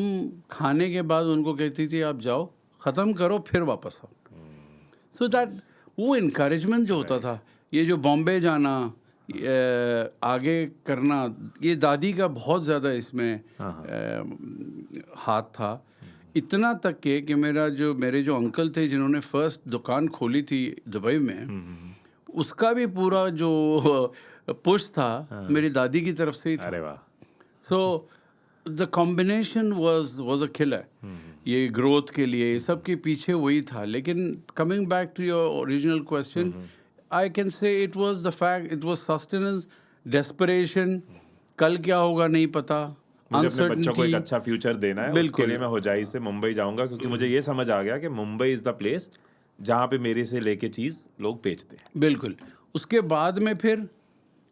खाने के बाद उनको कहती थी आप जाओ ख़त्म करो फिर वापस आओ। सो दैट वो इनकरेजमेंट जो होता था, ये जो बॉम्बे जाना, आगे करना, ये दादी का बहुत ज़्यादा इसमें हाथ था। इतना तक के कि मेरे जो अंकल थे जिन्होंने फर्स्ट दुकान खोली थी दुबई में, उसका भी पूरा जो पुश था मेरी दादी की तरफ से ही था। अरे वाह। So the combination was a killer. ये ग्रोथ के लिए ये सब के पीछे वही था। लेकिन coming back to your original question, I can say it was the fact, it was sustenance, desperation, कल क्या होगा नहीं पता, मुझे अपने बच्चों को एक अच्छा फ्यूचर देना है, उसके लिए मैं होजाई से मुंबई जाऊंगा, क्योंकि मुझे ये समझ आ गया कि मुंबई इज़ द प्लेस जहाँ पे मेरे से लेके चीज़ लोग बेचते हैं। बिल्कुल। उसके बाद में फिर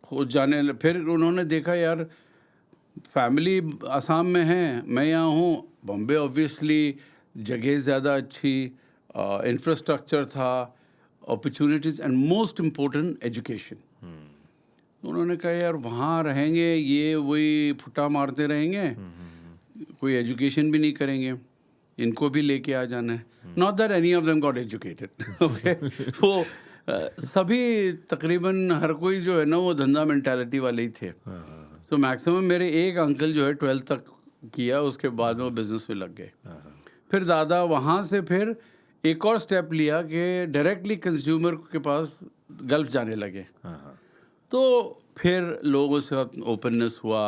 फिर उन्होंने देखा यार फैमिली आसाम में है, मैं यहाँ हूँ, बॉम्बे ऑब्वियसली जगह ज़्यादा अच्छी, इंफ्रास्ट्रक्चर था, opportunities and most important education. उन्होंने कहा यार वहाँ रहेंगे ये वही फुटा मारते रहेंगे, कोई एजुकेशन भी नहीं करेंगे, इनको भी लेके आ जाना है। Not that any of them got educated, okay. वो सभी तकरीबन हर कोई जो है ना वो धंधा मेंटालिटी वाले ही थे। सो मैक्सिमम मेरे एक अंकल जो है 12th तक किया, उसके बाद में वो बिजनेस में लग गए। फिर दादा वहाँ से फिर एक और स्टेप लिया कि डायरेक्टली कंज्यूमर के पास गल्फ जाने लगे। तो फिर लोगों से ओपननेस हुआ।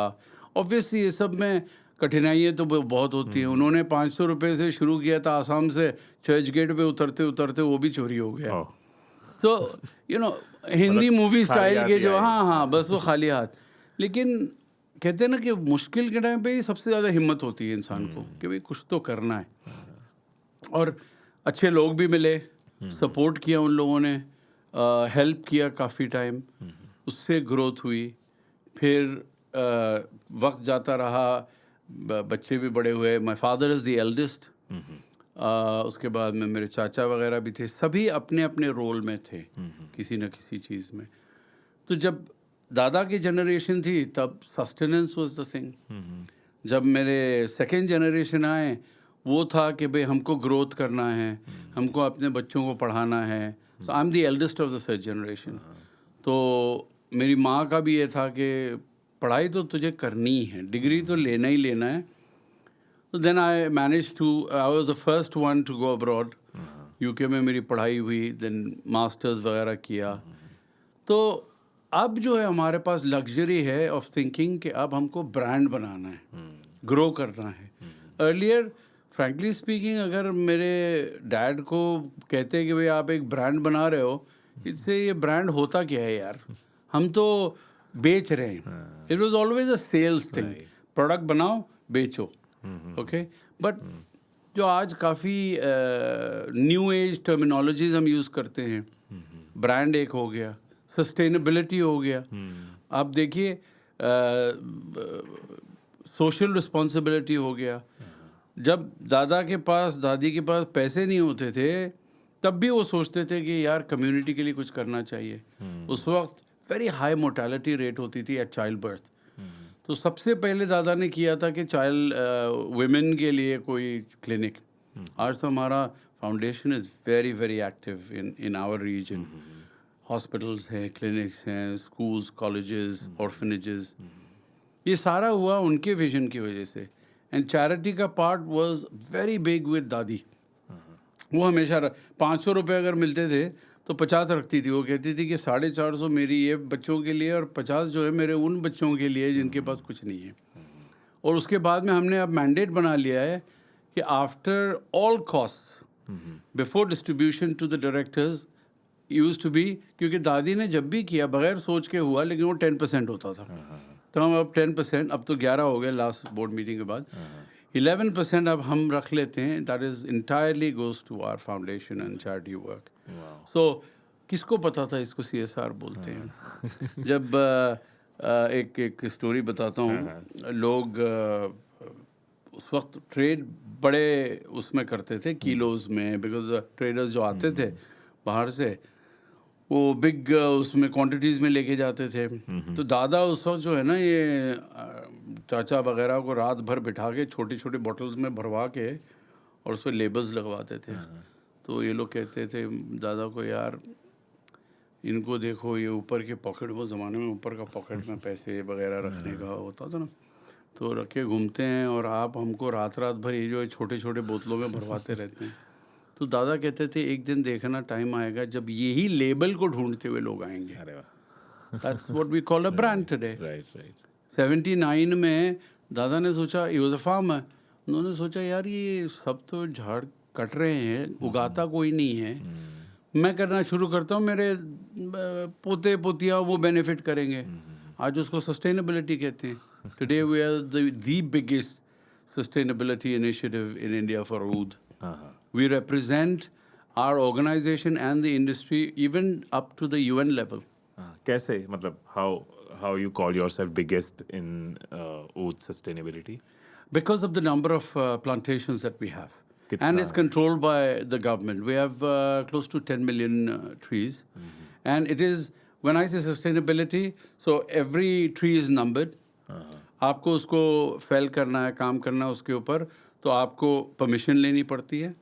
ऑब्वियसली ये सब में कठिनाइयाँ तो बहुत होती हैं। उन्होंने 500 रुपये से शुरू किया था आसाम से, चर्च गेट पे उतरते उतरते वो भी चोरी हो गया। So you know Hindi movie style के जो, हाँ बस वो खाली हाथ। लेकिन कहते हैं ना कि मुश्किल के टाइम पे ही सबसे ज़्यादा हिम्मत होती है इंसान को कि भाई कुछ तो करना है। और अच्छे लोग भी मिले, सपोर्ट किया उन लोगों ने, हेल्प किया काफ़ी टाइम, उससे ग्रोथ हुई। फिर वक्त जाता रहा, बच्चे भी बड़े हुए। My father is the eldest. उसके बाद में मेरे चाचा वगैरह भी थे, सभी अपने अपने रोल में थे किसी न किसी चीज़ में। तो जब दादा की जनरेशन थी तब सस्टेनेंस वाज द थिंग। जब मेरे सेकेंड जनरेशन आए वो था कि भाई हमको ग्रोथ करना है, हमको अपने बच्चों को पढ़ाना है। So I am the eldest of the third generation. तो मेरी माँ का भी ये था कि पढ़ाई तो तुझे करनी है, डिग्री तो लेना ही लेना है। तो then I manage to, I was the first one to go abroad. UK में मेरी पढ़ाई हुई, देन मास्टर्स वगैरह किया। तो अब जो है हमारे पास लग्जरी है ऑफ थिंकिंग कि अब हमको ब्रांड बनाना है, ग्रो करना है। अर्लियर फ्रैंकली स्पीकिंग अगर मेरे डैड को कहते कि भाई आप एक ब्रांड बना रहे हो, इससे ये ब्रांड होता क्या है यार, हम तो बेच रहे हैं। It was always a sales thing, product बनाओ बेचो, ओके। बट जो आज काफ़ी न्यू एज टर्मिनोलॉजीज हम यूज़ करते हैं, ब्रांड एक हो गया, सस्टेनेबिलिटी हो गया। आप देखिए सोशल रिस्पॉन्सिबिलिटी हो गया। जब दादा के पास दादी के पास पैसे नहीं होते थे तब भी वो सोचते थे कि यार कम्युनिटी के लिए कुछ करना चाहिए। उस वक्त वेरी हाई मोर्टेलिटी रेट होती थी एट चाइल्ड बर्थ। तो सबसे पहले दादा ने किया था कि चाइल्ड वुमेन के लिए कोई क्लिनिक। आज तो हमारा foundation is very very active in our region. Hospitals हैं, क्लिनिक्स हैं, स्कूल्स, कॉलेजेस, ऑर्फनेजेस। ये सारा हुआ उनके विजन की वजह से। एंड चैरिटी का part was very big with दादी। वो हमेशा 500 रुपये अगर मिलते थे तो 50 रखती थी। वो कहती थी कि 450 मेरी ये बच्चों के लिए और 50 जो है मेरे उन बच्चों के लिए जिनके पास कुछ नहीं है। और उसके बाद में हमने अब मैंडेट बना लिया है कि after all cost before distribution to the directors used to be, क्योंकि दादी ने जब भी किया बगैर सोच के हुआ, लेकिन वो 10% होता था। तो हम अब 10%, अब तो 11 हो गए लास्ट बोर्ड मीटिंग के बाद, 11% अब हम रख लेते हैं। That is entirely goes to our foundation and charity work. So किसको पता था इसको CSR बोलते हैं। जब एक स्टोरी बताता हूँ। लोग उस वक्त ट्रेड बड़े उसमें करते थे, किलोज में, बिकॉज ट्रेडर्स जो आते थे बाहर से वो बिग उसमें क्वांटिटीज़ में लेके जाते थे। तो दादा उस वक्त जो है ना, ये चाचा वगैरह को रात भर बिठा के छोटी छोटी बॉटल्स में भरवा के और उस पर लेबल्स लगवाते थे। तो ये लोग कहते थे दादा को, यार इनको देखो, ये ऊपर के पॉकेट, वो ज़माने में ऊपर का पॉकेट में पैसे वगैरह रखने का होता था ना, तो रख के घूमते हैं और आप हमको रात रात भर ये जो है छोटे छोटे बोतलों में भरवाते रहते हैं। तो दादा कहते थे एक दिन देखना टाइम आएगा जब यही लेबल को ढूंढते हुए लोग आएंगे। अरे वाह, that's what we call a brand today. Right. 79 में दादा ने सोचा, ही वाज अ फार्मर, उन्होंने सोचा यार ये सब तो झाड़ कट रहे हैं, उगाता कोई नहीं है, मैं करना शुरू करता हूँ, मेरे पोते पोतियाँ वो बेनिफिट करेंगे। आज उसको सस्टेनेबिलिटी कहते हैं। Today we are the biggest sustainability initiative in India for ऊद। We represent our organization and the industry even up to the UN level. कैसे, मतलब how you call yourself biggest in oud sustainability? Because of the number of plantations that we have. कितना? And it's controlled by the government. We have close to 10 million trees. And it is, when I say sustainability, so every tree is numbered. आपको उसको फैल करना है, काम करना है उसके ऊपर, तो आपको परमिशन लेनी पड़ती है।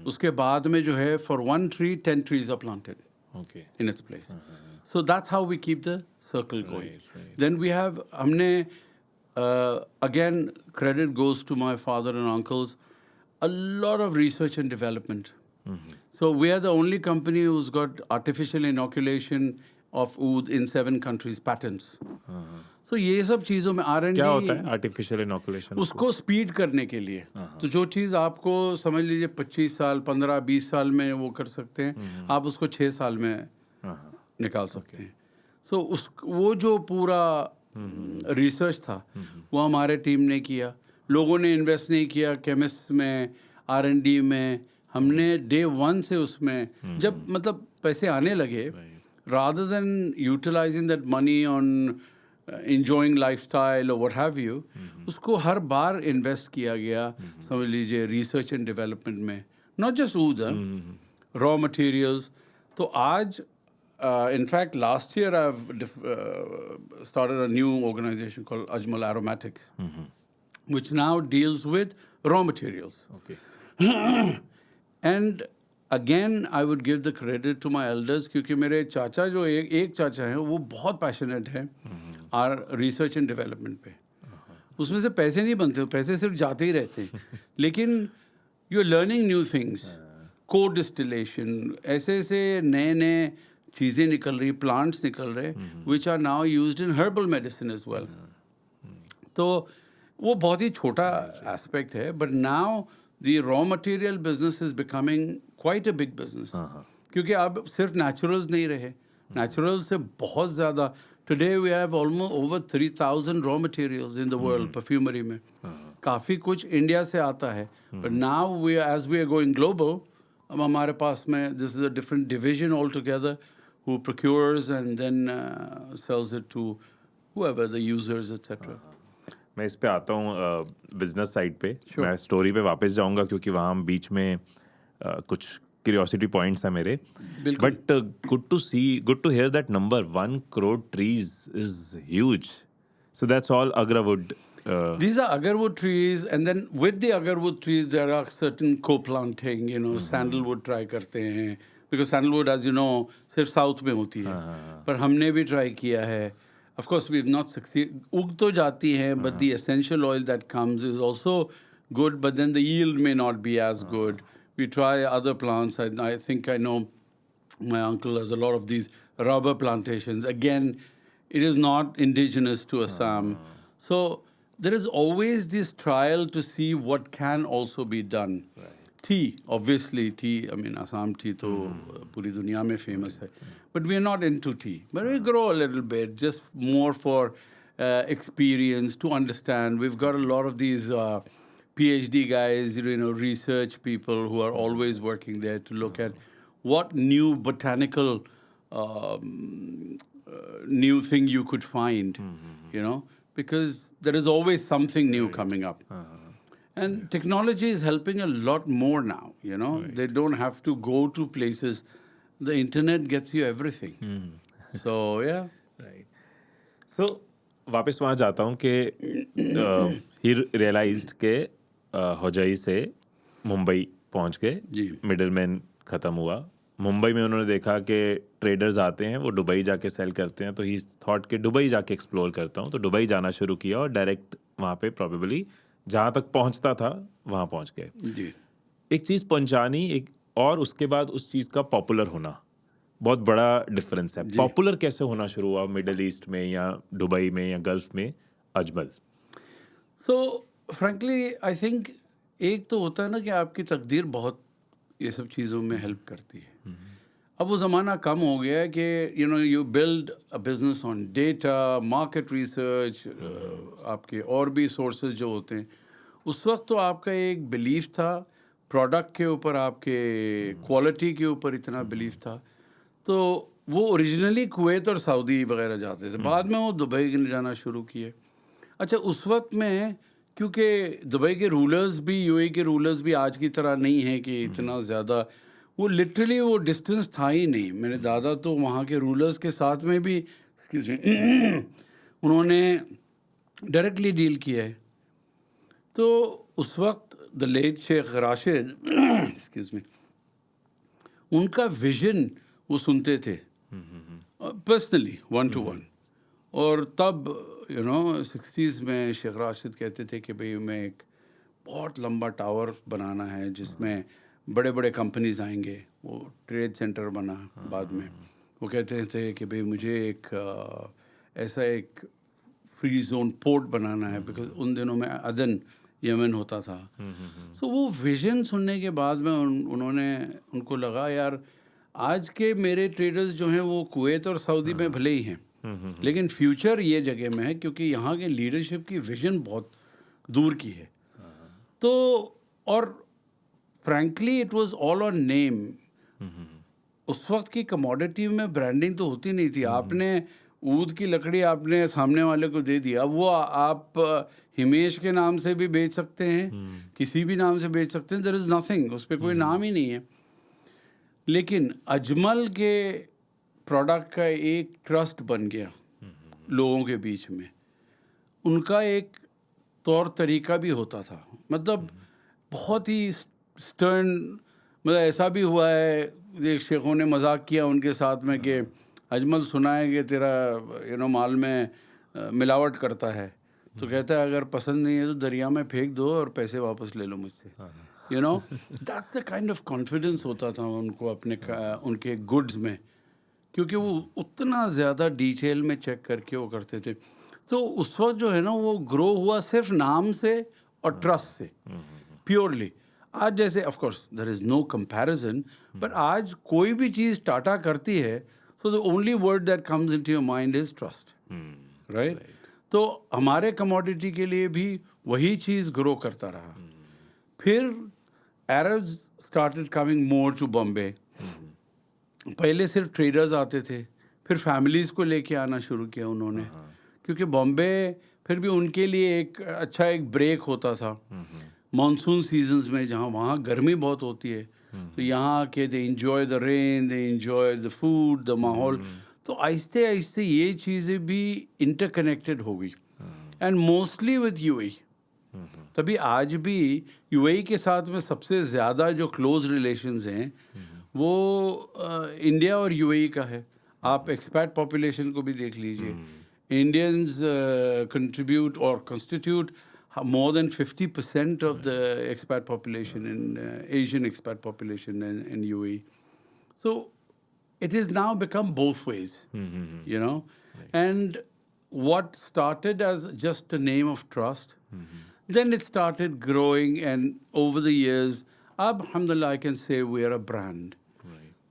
उसके बाद में जो है for one tree 10 trees are planted in its place. So that's how we keep the circle going. Then we have, हमने again credit goes to my father and uncles, a lot of research and development. So we are the only company who's got artificial inoculation of oud in 7 countries, patents. तो ये सब चीज़ों में R&D, क्या होता है artificial inoculation? उसको speed करने के लिए। तो जो चीज़ आपको समझ लीजिए 25 साल 15-20 साल में वो कर सकते हैं, आप उसको 6 साल में निकाल सकते हैं। सो उस वो जो पूरा रिसर्च था वो हमारे टीम ने किया। लोगों ने इन्वेस्ट नहीं किया केमिस्ट में, R&D में। हमने डे 1 से उसमें जब मतलब पैसे आने लगे, rather than utilizing that money on enjoying lifestyle or what have you, उसको हर बार इन्वेस्ट किया गया। समझ लीजिए रिसर्च एंड डेवलपमेंट में, नॉट जस्ट ऊद, रॉ मटेरियल्स। तो आज in fact, last year I've started a new organization called Ajmal Aromatics, which now deals with raw materials. Okay. And again, I would give the credit to my elders क्योंकि मेरे चाचा जो एक चाचा हैं वो बहुत पैशनेट हैं आर रिसर्च एंड डेवलपमेंट पे. उसमें से पैसे नहीं बनते, पैसे सिर्फ जाते ही रहते हैं. लेकिन you are learning new things, को डिस्टिलेशन, ऐसे ऐसे नए नए चीज़ें निकल रही, प्लांट्स निकल रहे which are now used in herbal medicine as well. तो वो बहुत ही छोटा एस्पेक्ट है, but now the raw material business is becoming quite a big business. क्योंकि अब सिर्फ नेचुरल्स नहीं रहे, नेचुरल से बहुत ज़्यादा. Today we have almost over 3,000 raw materials in the world perfumery में. काफ़ी कुछ इंडिया से आता है, but now we as we are going global, अब हमारे पास में this is a different division altogether who procures and then sells it to whoever the users etc. मैं इस पे आता हूँ बिजनेस साइड पे. मैं स्टोरी पे वापस जाऊंगा क्योंकि वहाँ हम बीच में कुछ क्यूरियोसिटी पॉइंट्स हैं मेरे. But good to hear that number 1 crore trees is huge. So that's all agarwood. These are agarwood trees, and then with the agarwood trees there are certain co-planting, sandalwood try करते हैं, because sandalwood as you know सिर्फ south में होती है. पर हमने भी try किया है. Of course we have not succeeded. उग तो जाती हैं, but the essential oil that comes is also good, but then the yield may not be as good. We try other plants. I think I know my uncle has a lot of these rubber plantations. Again, it is not indigenous to Assam. So there is always this trial to see what can also be done. Tea, obviously tea, I mean Assam tea तो पूरी दुनिया में famous है. But we are not into tea. But we grow a little bit, just more for experience, to understand. We've got a lot of these PhD guys, research people who are always working there to look at what new botanical new thing you could find, because there is always something new coming up. And technology is helping a lot more now, They don't have to go to places. The internet gets you everything. So, yeah. Right. So, वापस वहाँ जाता हूँ कि he realized के होजाई से मुंबई पहुँच गए, middleman ख़त्म हुआ. मुंबई में उन्होंने देखा कि ट्रेडर्स आते हैं, वो दुबई जाके सेल करते हैं, तो ही थॉट कि दुबई जाके एक्सप्लोर करता हूँ. तो दुबई जाना शुरू किया और डायरेक्ट वहाँ पे प्रॉबेबली जहाँ तक पहुँचता था वहाँ पहुँच गए. एक चीज़ पहुँचानी और उसके बाद उस चीज़ का पॉपुलर होना, बहुत बड़ा डिफरेंस है. पॉपुलर कैसे होना शुरू हुआ मिडिल ईस्ट में या दुबई में या गल्फ में अजमल? सो फ्रैंकली आई थिंक एक तो होता है ना कि आपकी तकदीर बहुत ये सब चीज़ों में हेल्प करती है. अब वो ज़माना कम हो गया है कि you build a business on data, market research, आपके और भी सोर्सेज जो होते हैं. उस वक्त तो आपका एक बिलीफ था प्रोडक्ट के ऊपर, आपके क्वालिटी के ऊपर इतना बिलीफ था. तो वो ओरिजिनली कुवैत और सऊदी वगैरह जाते थे, बाद में वो दुबई जाना शुरू किए. अच्छा, उस वक्त में क्योंकि दुबई के रूलर्स भी, यूएई के रूलर्स भी आज की तरह नहीं है कि इतना ज़्यादा, वो लिटरली वो डिस्टेंस था ही नहीं. मेरे दादा तो वहाँ के रूलर्स के साथ में भी उन्होंने डायरेक्टली डील किया है. तो उस वक्त द लेट शेख राशिद उनका विजन वो सुनते थे पर्सनली 1-to-1. और तब 60s में शेख राशिद कहते थे कि भाई मैं एक बहुत लंबा टावर बनाना है जिसमें बड़े बड़े कंपनीज आएंगे. वो ट्रेड सेंटर बना बाद में. वो कहते थे कि भाई मुझे एक ऐसा एक फ्री जोन पोर्ट बनाना है, बिकॉज उन दिनों में अदन यमन होता था. सो वो विजन सुनने के बाद में उनको लगा यार आज के मेरे ट्रेडर्स जो हैं वो कुवैत और सऊदी में भले ही हैं, लेकिन फ्यूचर ये जगह में है क्योंकि यहाँ के लीडरशिप की विजन बहुत दूर की है. तो और frankly it was all on name. उस वक्त की कमोडिटी में ब्रांडिंग तो होती नहीं थी. आपने ऊद की लकड़ी आपने सामने वाले को दे दिया, वो आप हिमेश के नाम से भी बेच सकते हैं, किसी भी नाम से बेच सकते हैं. देयर इज़ नथिंग, उस पर कोई नाम ही नहीं है. लेकिन अजमल के प्रोडक्ट का एक ट्रस्ट बन गया लोगों के बीच में। उनका एक तौर तरीका भी होता था, मतलब बहुत ही स्टर्न, मतलब ऐसा भी हुआ है, एक शेखों ने मजाक किया उनके साथ में कि अजमल सुना है कि तेरा माल में मिलावट करता है, तो कहता है अगर पसंद नहीं है तो दरिया में फेंक दो और पैसे वापस ले लो मुझसे। That's the kind of confidence होता था उनको अपने उनके गुड्स में, क्योंकि वो उतना ज़्यादा डिटेल में चेक करके वो करते थे। तो उस वक्त जो है ना वो ग्रो हुआ सिर्फ नाम से और ट्रस्ट से, प्योरली। आज जैसे of course there is no comparison, but आज कोई भी चीज़ टाटा करती है so the only word that comes into your mind is trust, right? तो हमारे कमोडिटी के लिए भी वही चीज़ ग्रो करता रहा। फिर Arabs started coming more to Bombay. पहले सिर्फ ट्रेडर्स आते थे, फिर फैमिलीज़ को लेके आना शुरू किया उन्होंने, क्योंकि बॉम्बे फिर भी उनके लिए एक अच्छा एक ब्रेक होता था मानसून सीजन्स में, जहाँ वहाँ गर्मी बहुत होती है, तो यहाँ आके they enjoy the rain, they enjoy the food, the माहौल। तो आहिस्ते आहिस्ते ये चीज़ें भी इंटरकनेक्टेड हो गई, एंड मोस्टली विद यूएई। तभी आज भी यूएई के साथ में सबसे ज़्यादा जो क्लोज रिलेशंस हैं वो इंडिया और यूएई का है। आप एक्सपैट पॉपुलेशन को भी देख लीजिए, इंडियंस कंट्रीब्यूट और constitute more than 50% of the expat population Asian expat population in UAE. So it has now become both ways, And what started as just a name of trust, then it started growing, and over the years, alhamdulillah, I can say we are a brand.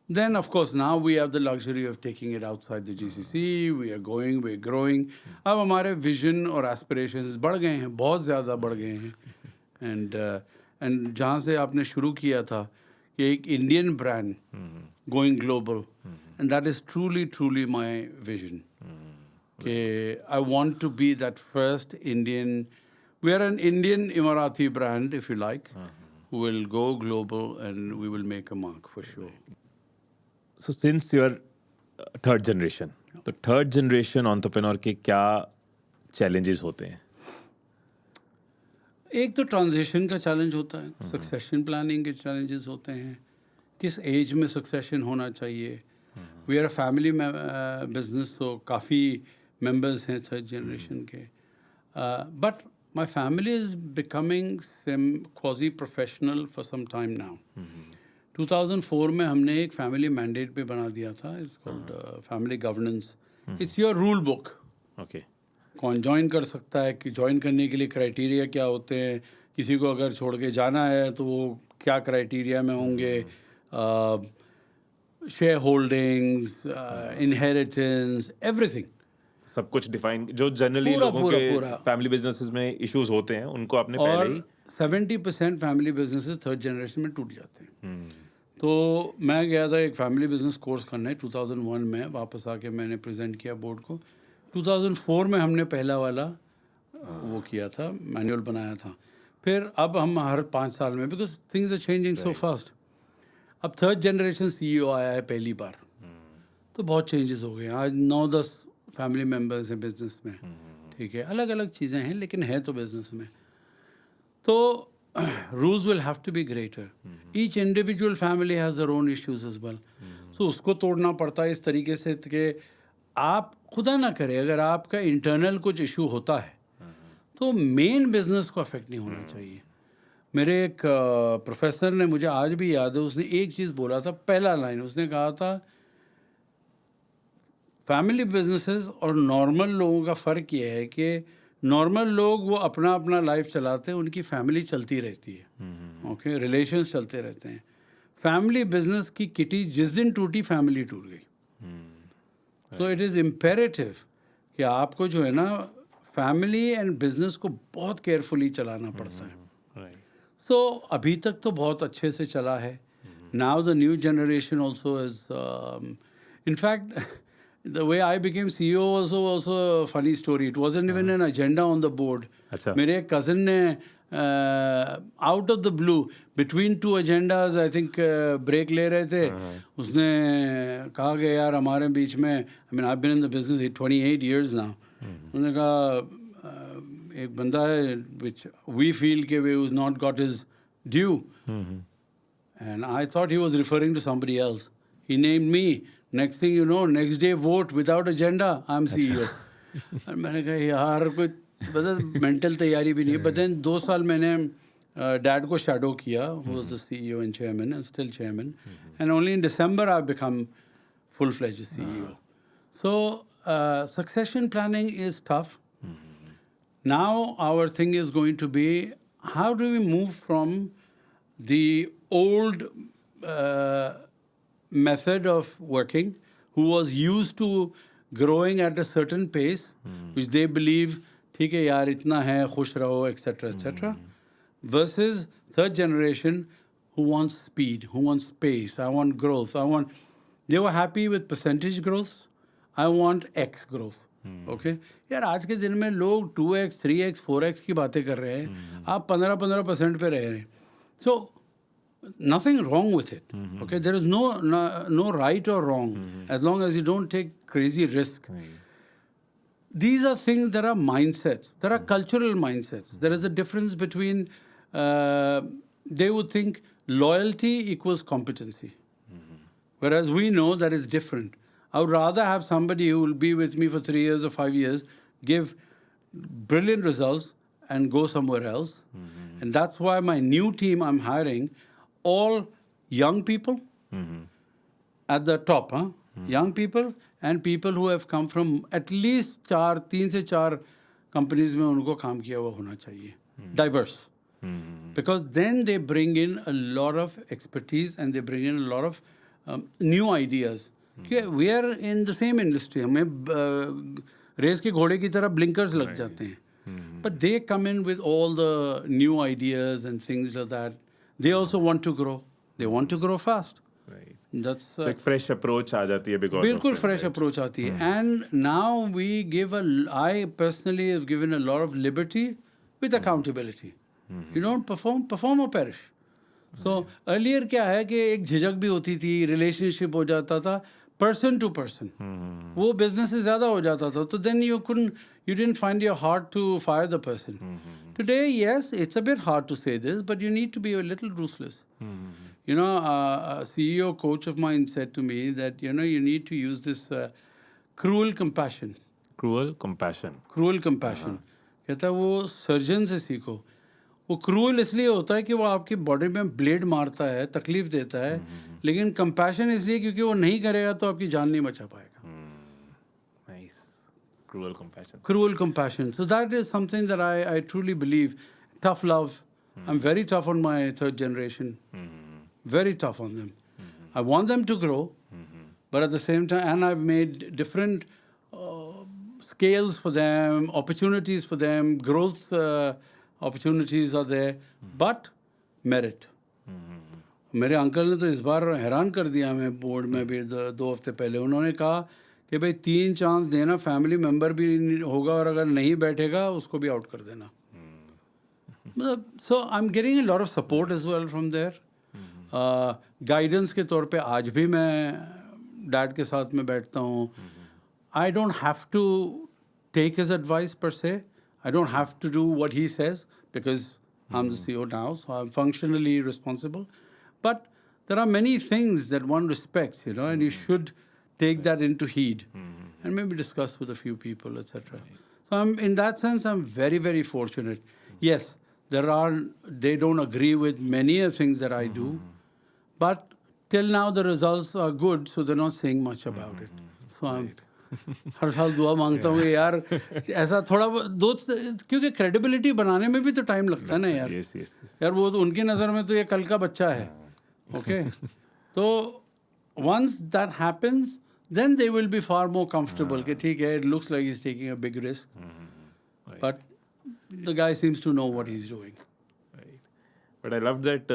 Then, of course, now we have the luxury of taking it outside the GCC. We are going, we are growing. अब हमारे vision और aspirations बढ़ गए हैं, बहुत ज़्यादा बढ़ गए हैं। And जहाँ से आपने शुरू किया था कि एक Indian brand going global, and that is truly, truly my vision. कि I want to be that first Indian. We are an Indian Emirati brand, if you like, who will go global, and we will make a mark for sure. So since you are third generation, तो third generation entrepreneur के क्या challenges होते हैं? एक तो transition का challenge होता है, सक्सेशन प्लानिंग के चैलेंजेस होते हैं, किस एज में सक्सेशन होना चाहिए। We are a family business, तो काफ़ी मेंबर्स हैं थर्ड जनरेशन के, but my family is becoming quasi professional for some time now. 2004 में हमने एक फैमिली मैंडेट पे बना दिया था, it's called family governance. It's your rule book. Okay, कौन ज्वाइन कर सकता है, कि ज्वाइन करने के लिए क्राइटेरिया क्या होते हैं, किसी को अगर छोड़ के जाना है तो वो क्या क्राइटेरिया में होंगे, शेयर होल्डिंग्स, इनहेरिटेंस, एवरीथिंग, सब कुछ डिफाइन जो जनरली लोगों के फैमिली बिजनेसेस में इश्यूज होते हैं उनको आपने पहले ही। 70% फैमिली बिजनेसेस थर्ड जनरेशन में टूट जाते हैं। तो मैं गया था एक फैमिली बिजनेस कोर्स करने 2001 में, वापस आके मैंने प्रेजेंट किया बोर्ड को। 2004 में हमने पहला वाला वो किया था, मैनुअल बनाया था। फिर अब हम हर 5 साल में, because things are changing so fast, अब थर्ड जनरेशन CEO आया है पहली बार, तो बहुत चेंजेस हो गए। आज 9-10 फैमिली मेम्बर्स हैं बिजनेस में, ठीक है, अलग अलग चीज़ें हैं लेकिन है तो बिजनेस में। तो rules will have to be greater. Each individual family has their own issues as well. So उसको तोड़ना पड़ता है इस तरीके से कि आप खुदा ना करे, अगर आपका इंटरनल कुछ इशू होता है तो मेन बिजनेस को अफेक्ट नहीं होना चाहिए। मेरे एक प्रोफेसर ने, मुझे आज भी याद है, उसने एक चीज़ बोला था, पहला लाइन उसने कहा था, फैमिली बिजनेसेस और नॉर्मल लोगों का फ़र्क ये है कि नॉर्मल लोग वो अपना अपना लाइफ चलाते हैं, उनकी फैमिली चलती रहती है, ओके, रिलेशंस चलते रहते हैं। फैमिली बिजनेस की किटी जिस दिन टूटी, फैमिली टूट गई। सो इट इज़ इम्पेरेटिव कि आपको जो है ना फैमिली एंड बिजनेस को बहुत केयरफुली चलाना पड़ता है। सो अभी तक तो बहुत अच्छे से चला है। Now the new generation also is, in fact the way I became CEO was also a funny story. It wasn't even an agenda on the board. अच्छा। मेरे एक कज़न ने out of the blue between two agendas I think break ले रहे थे, उसने कहा कि यार हमारे बीच में, I mean I been in the business 28 years now, उन्होंने कहा एक बंदा है विच वी फील के वे was not got his due, and I thought he was referring to somebody else. He named me. Next thing you know, next day vote without agenda, I'm CEO. और मैंने कहा यार कोई मतलब mental तैयारी भी नहीं है. But then 2 साल मैंने डैड को शैडो किया, who was the CEO and chairman and still chairman, and only in December I've become full-fledged CEO. So succession planning is tough. Now our thing is going to be, how do we move from the old method of working, who was used to growing at a certain pace, which they believe, ठीक है यार इतना है, खुश रहो, etc., versus third generation who wants speed, who wants space, I want growth, they were happy with percentage growth, I want X growth. Okay? यार आज के दिन में लोग 2x, 3x, 4x की बातें कर रहे हैं, आप 15% पे रह रहे हैं. So nothing wrong with it. Okay, there is no right or wrong as long as you don't take crazy risk. These are things that are mindsets. There are cultural mindsets. There is a difference between they would think loyalty equals competency, whereas we know that is different. I would rather have somebody who will be with me for 3 years or 5 years, give brilliant results, and go somewhere else. And that's why my new team I'm hiring, all young people at the top, young people and people who have come from at least 3 से 4 companies में उनको काम किया हुआ होना चाहिए, diverse, because then they bring in a lot of expertise and they bring in a lot of new ideas. We are in the same industry, हमें race के घोड़े की तरह blinkers लग जाते हैं, but they come in with all the new ideas and things like that. They also want to grow. They want to grow fast. Right. That's So एक fresh approach आ जाती है because बिल्कुल of it, fresh right? approach आती है. And now we give I personally have given a lot of liberty with accountability. You don't perform or perish. So earlier क्या है कि एक झिझक भी होती थी, relationship हो जाता था person to person. वो business से ज़्यादा हो जाता था, तो then you didn't find your heart to fire the person. Today, yes, it's a bit hard to say this, but you need to be a little ruthless. You know, a CEO coach of mine said to me that, you know, you need to use this cruel compassion. Cruel compassion. Cruel compassion. कहता है वो surgeon से सीखो. वो cruel इसलिए होता है कि वो आपकी बॉडी में ब्लेड मारता है, तकलीफ देता है, लेकिन कंपैशन इसलिए क्योंकि वो नहीं करेगा तो आपकी जान नहीं बचा पाएगा. Nice. Cruel compassion. Cruel compassion. So that is something that I truly believe. Tough love. I'm very tough on my third generation. Very tough on them. I want them to grow, but at the same time, and I've made different scales for them, opportunities for them, growth opportunities are there, but merit. मेरे uncle ने तो इस बार हैरान कर दिया हमें board में भी 2 हफ्ते पहले. उन्होंने कहा कि भाई 3 चांस देना, फैमिली मेंबर भी होगा और अगर नहीं बैठेगा उसको भी आउट कर देना. मतलब so I am getting a lot of support as well from there. Guidance के तौर पे आज भी मैं डैड के साथ में बैठता हूँ. I don't have to take his advice per se. I don't have to do what he says because I am the CEO now, so I'm functionally responsible. But there are many things that one respects, you know, and you should take that into heed and maybe discuss with a few people, etc. So in that sense, I'm very, very fortunate. Yes, they don't agree with many of the things that I do, but till now the results are good, so they're not saying much about it. So I'm हर साल दुआ मांगता हूँ यार ऐसा थोड़ा दोस्त, क्योंकि credibility बनाने में भी तो टाइम लगता है ना यार. Yes, yes, yes. यार वो तो उनकी नज़र में तो ये कल का बच्चा है. ओके तो once that happens, then they will be far more comfortable कि ठीक है, it looks like he's taking a big risk, but the guy seems to know what he's doing. Right. But I love that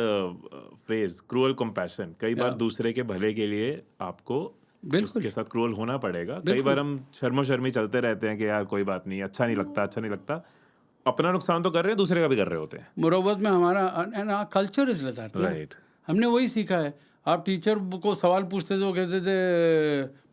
phrase, cruel compassion. कई बार दूसरे के भले के लिए आपको उसके साथ क्रूअल होना पड़ेगा. कई बार हम शर्मो शर्मी चलते रहते हैं कि यार कोई बात नहीं, अच्छा नहीं लगता. अपना नुकसान तो कर रहे हैं, दूसरे का भी कर रहे होते हैं। मुरव्वत में हमारा culture is like that, right. हमने वही सीखा है। आप टीचर को सवाल पूछते थे, वो कहते थे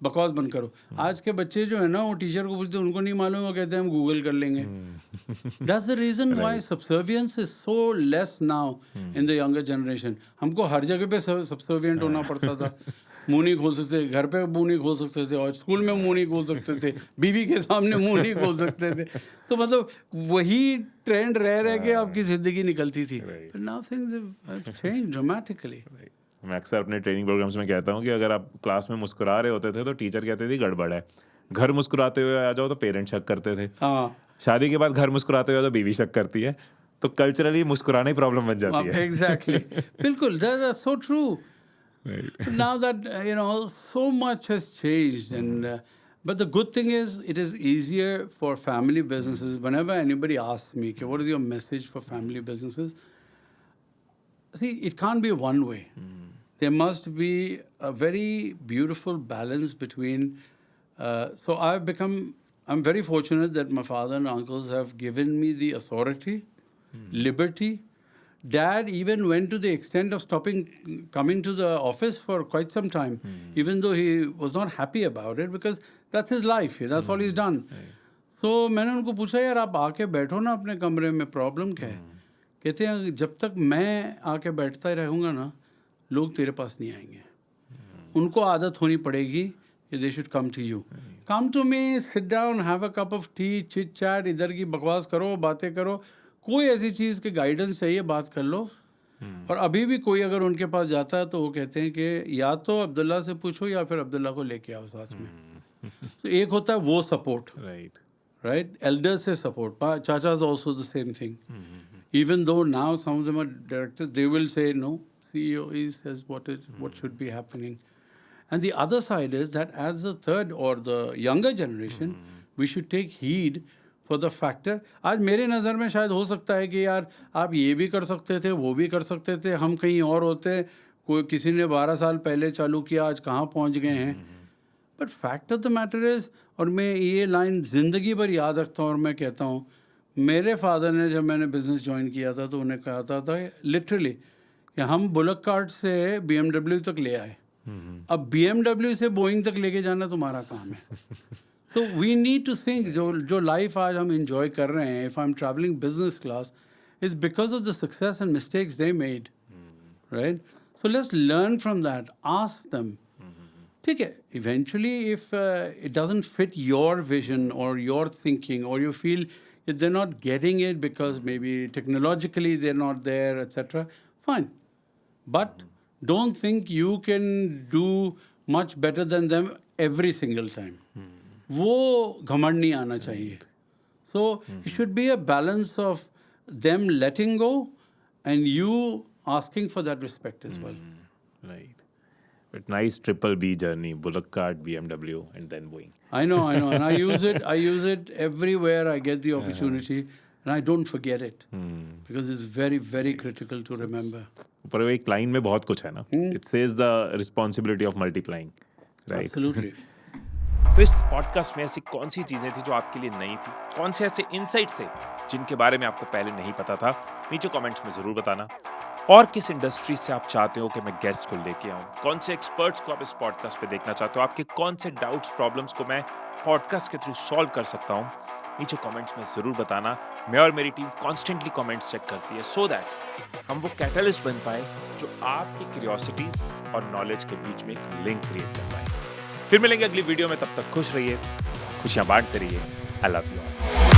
बकवास बंद करो। आज के बच्चे जो है ना, वो टीचर को पूछते, उनको नहीं मालूम, वो कहते हैं हम गूगल कर लेंगे। That's the reason why subservience is so less now in the younger generation. हमको हर जगह पे सबसर्वियंट होना पड़ता था। मुंह नहीं खोल सकते, घर पे मुंह नहीं खोल सकते थे, और स्कूल में मुंह नहीं खोल सकते थे, बीवी के सामने मुंह नहीं खोल सकते थे। तो मतलब वही ट्रेंड रह के आपकी जिंदगी निकलती थी। Now things have changed dramatically. मैं अक्सर अपने ट्रेनिंग प्रोग्राम्स में कहता हूँ कि अगर आप क्लास में मुस्कुरा रहे होते थे तो टीचर कहते थे गड़बड़ है, घर मुस्कुराते हुए आ जाओ तो पेरेंट्स शक करते थे, हाँ, शादी के बाद घर मुस्कुराते हुए तो बीवी शक करती है। तो कल्चरली मुस्कुराना ही प्रॉब्लम बन जाती है। एग्जैक्टली, बिल्कुल, that's so true. Now that so much has changed, and but the good thing is it is easier for family businesses. Whenever anybody asks me, okay, what is your message for family businesses? See, it can't be one way. There must be a very beautiful balance between. So I'm very fortunate that my father and uncles have given me the authority, liberty. Dad even went to the extent of coming to the office for quite some time, even though he was not happy about it, because that's his life. That's all he's done. So मैंने उनको पूछा, यार आप आके बैठो ना अपने कमरे में, प्रॉब्लम क्या है? कहते हैं जब तक मैं आके बैठता ही रहूँगा ना, लोग तेरे पास नहीं आएंगे। उनको आदत होनी पड़ेगी कि they should come to you. Come to me, sit down, have a cup of tea, chit chat, इधर की बकवास करो, बातें करो। कोई ऐसी चीज़ के गाइडेंस चाहिए, बात कर लो। और अभी भी कोई अगर उनके पास जाता है तो वो कहते हैं कि या तो अब्दुल्ला से पूछो या फिर अब्दुल्ला को लेके आओ साथ में। तो एक होता है वो सपोर्ट, राइट, एल्डर से सपोर्ट। चाचा is also the same thing. Even though now some of them are directors, they will say no, CEO he says what should be happening. And the other side is that as the third or the younger generation, we should take heed for the factor. आज मेरे नज़र में शायद हो सकता है कि यार आप ये भी कर सकते थे, वो भी कर सकते थे, हम कहीं और होते, कोई किसी ने 12 साल पहले चालू किया, आज कहाँ पहुँच गए हैं। But fact of the matter is, और मैं ये लाइन ज़िंदगी भर याद रखता हूँ और मैं कहता हूँ, मेरे फादर ने जब मैंने बिज़नेस ज्वाइन किया था तो उन्हें कहा था लिटरली कि हम बुलक कार्ट से BMW तक ले आए, अब BMW से बोइंग तक लेके जाना तुम्हारा काम है। So we need to think, जो लाइफ आज हम enjoy कर रहे हैं, if I'm traveling business class, is because of the success and mistakes they made, right? So let's learn from that. Ask them. ठीक है, eventually if it doesn't fit your vision or your thinking, or you feel that they're not getting it because maybe technologically they're not there, etc., fine. But don't think you can do much better than them every single time. वो घमंड नहीं आना चाहिए. So it should be a balance of them letting go and you asking for that respect as well. Right. But nice triple B journey, Bullock cart, BMW, and then Boeing. I know, and I use it everywhere I get the opportunity, and I don't forget it because it's very, very critical to remember. पर एक line में बहुत कुछ है ना. It says the responsibility of multiplying. Right. Absolutely. तो इस podcast में ऐसी कौन सी चीज़ें थी जो आपके लिए नई थी, कौन से ऐसे इनसाइट्स थे जिनके बारे में आपको पहले नहीं पता था, नीचे कमेंट्स में ज़रूर बताना। और किस इंडस्ट्री से आप चाहते हो कि मैं गेस्ट को लेके आऊँ, कौन से एक्सपर्ट्स को आप इस पॉडकास्ट पे देखना चाहते हो, आपके कौन से डाउट्स प्रॉब्लम्स को मैं पॉडकास्ट के थ्रू सॉल्व कर सकता हूँ, नीचे कमेंट्स में ज़रूर बताना। मैं और मेरी टीम कॉन्स्टेंटली कमेंट्स चेक करती है सो दैट हम वो कैटलिस्ट बन पाए जो आपकी क्यूरियोसिटीज़ और नॉलेज के बीच में एक लिंक क्रिएट कर पाए। फिर मिलेंगे अगली वीडियो में, तब तक खुश रहिए, खुशियाँ बांटते रहिए। I love you all.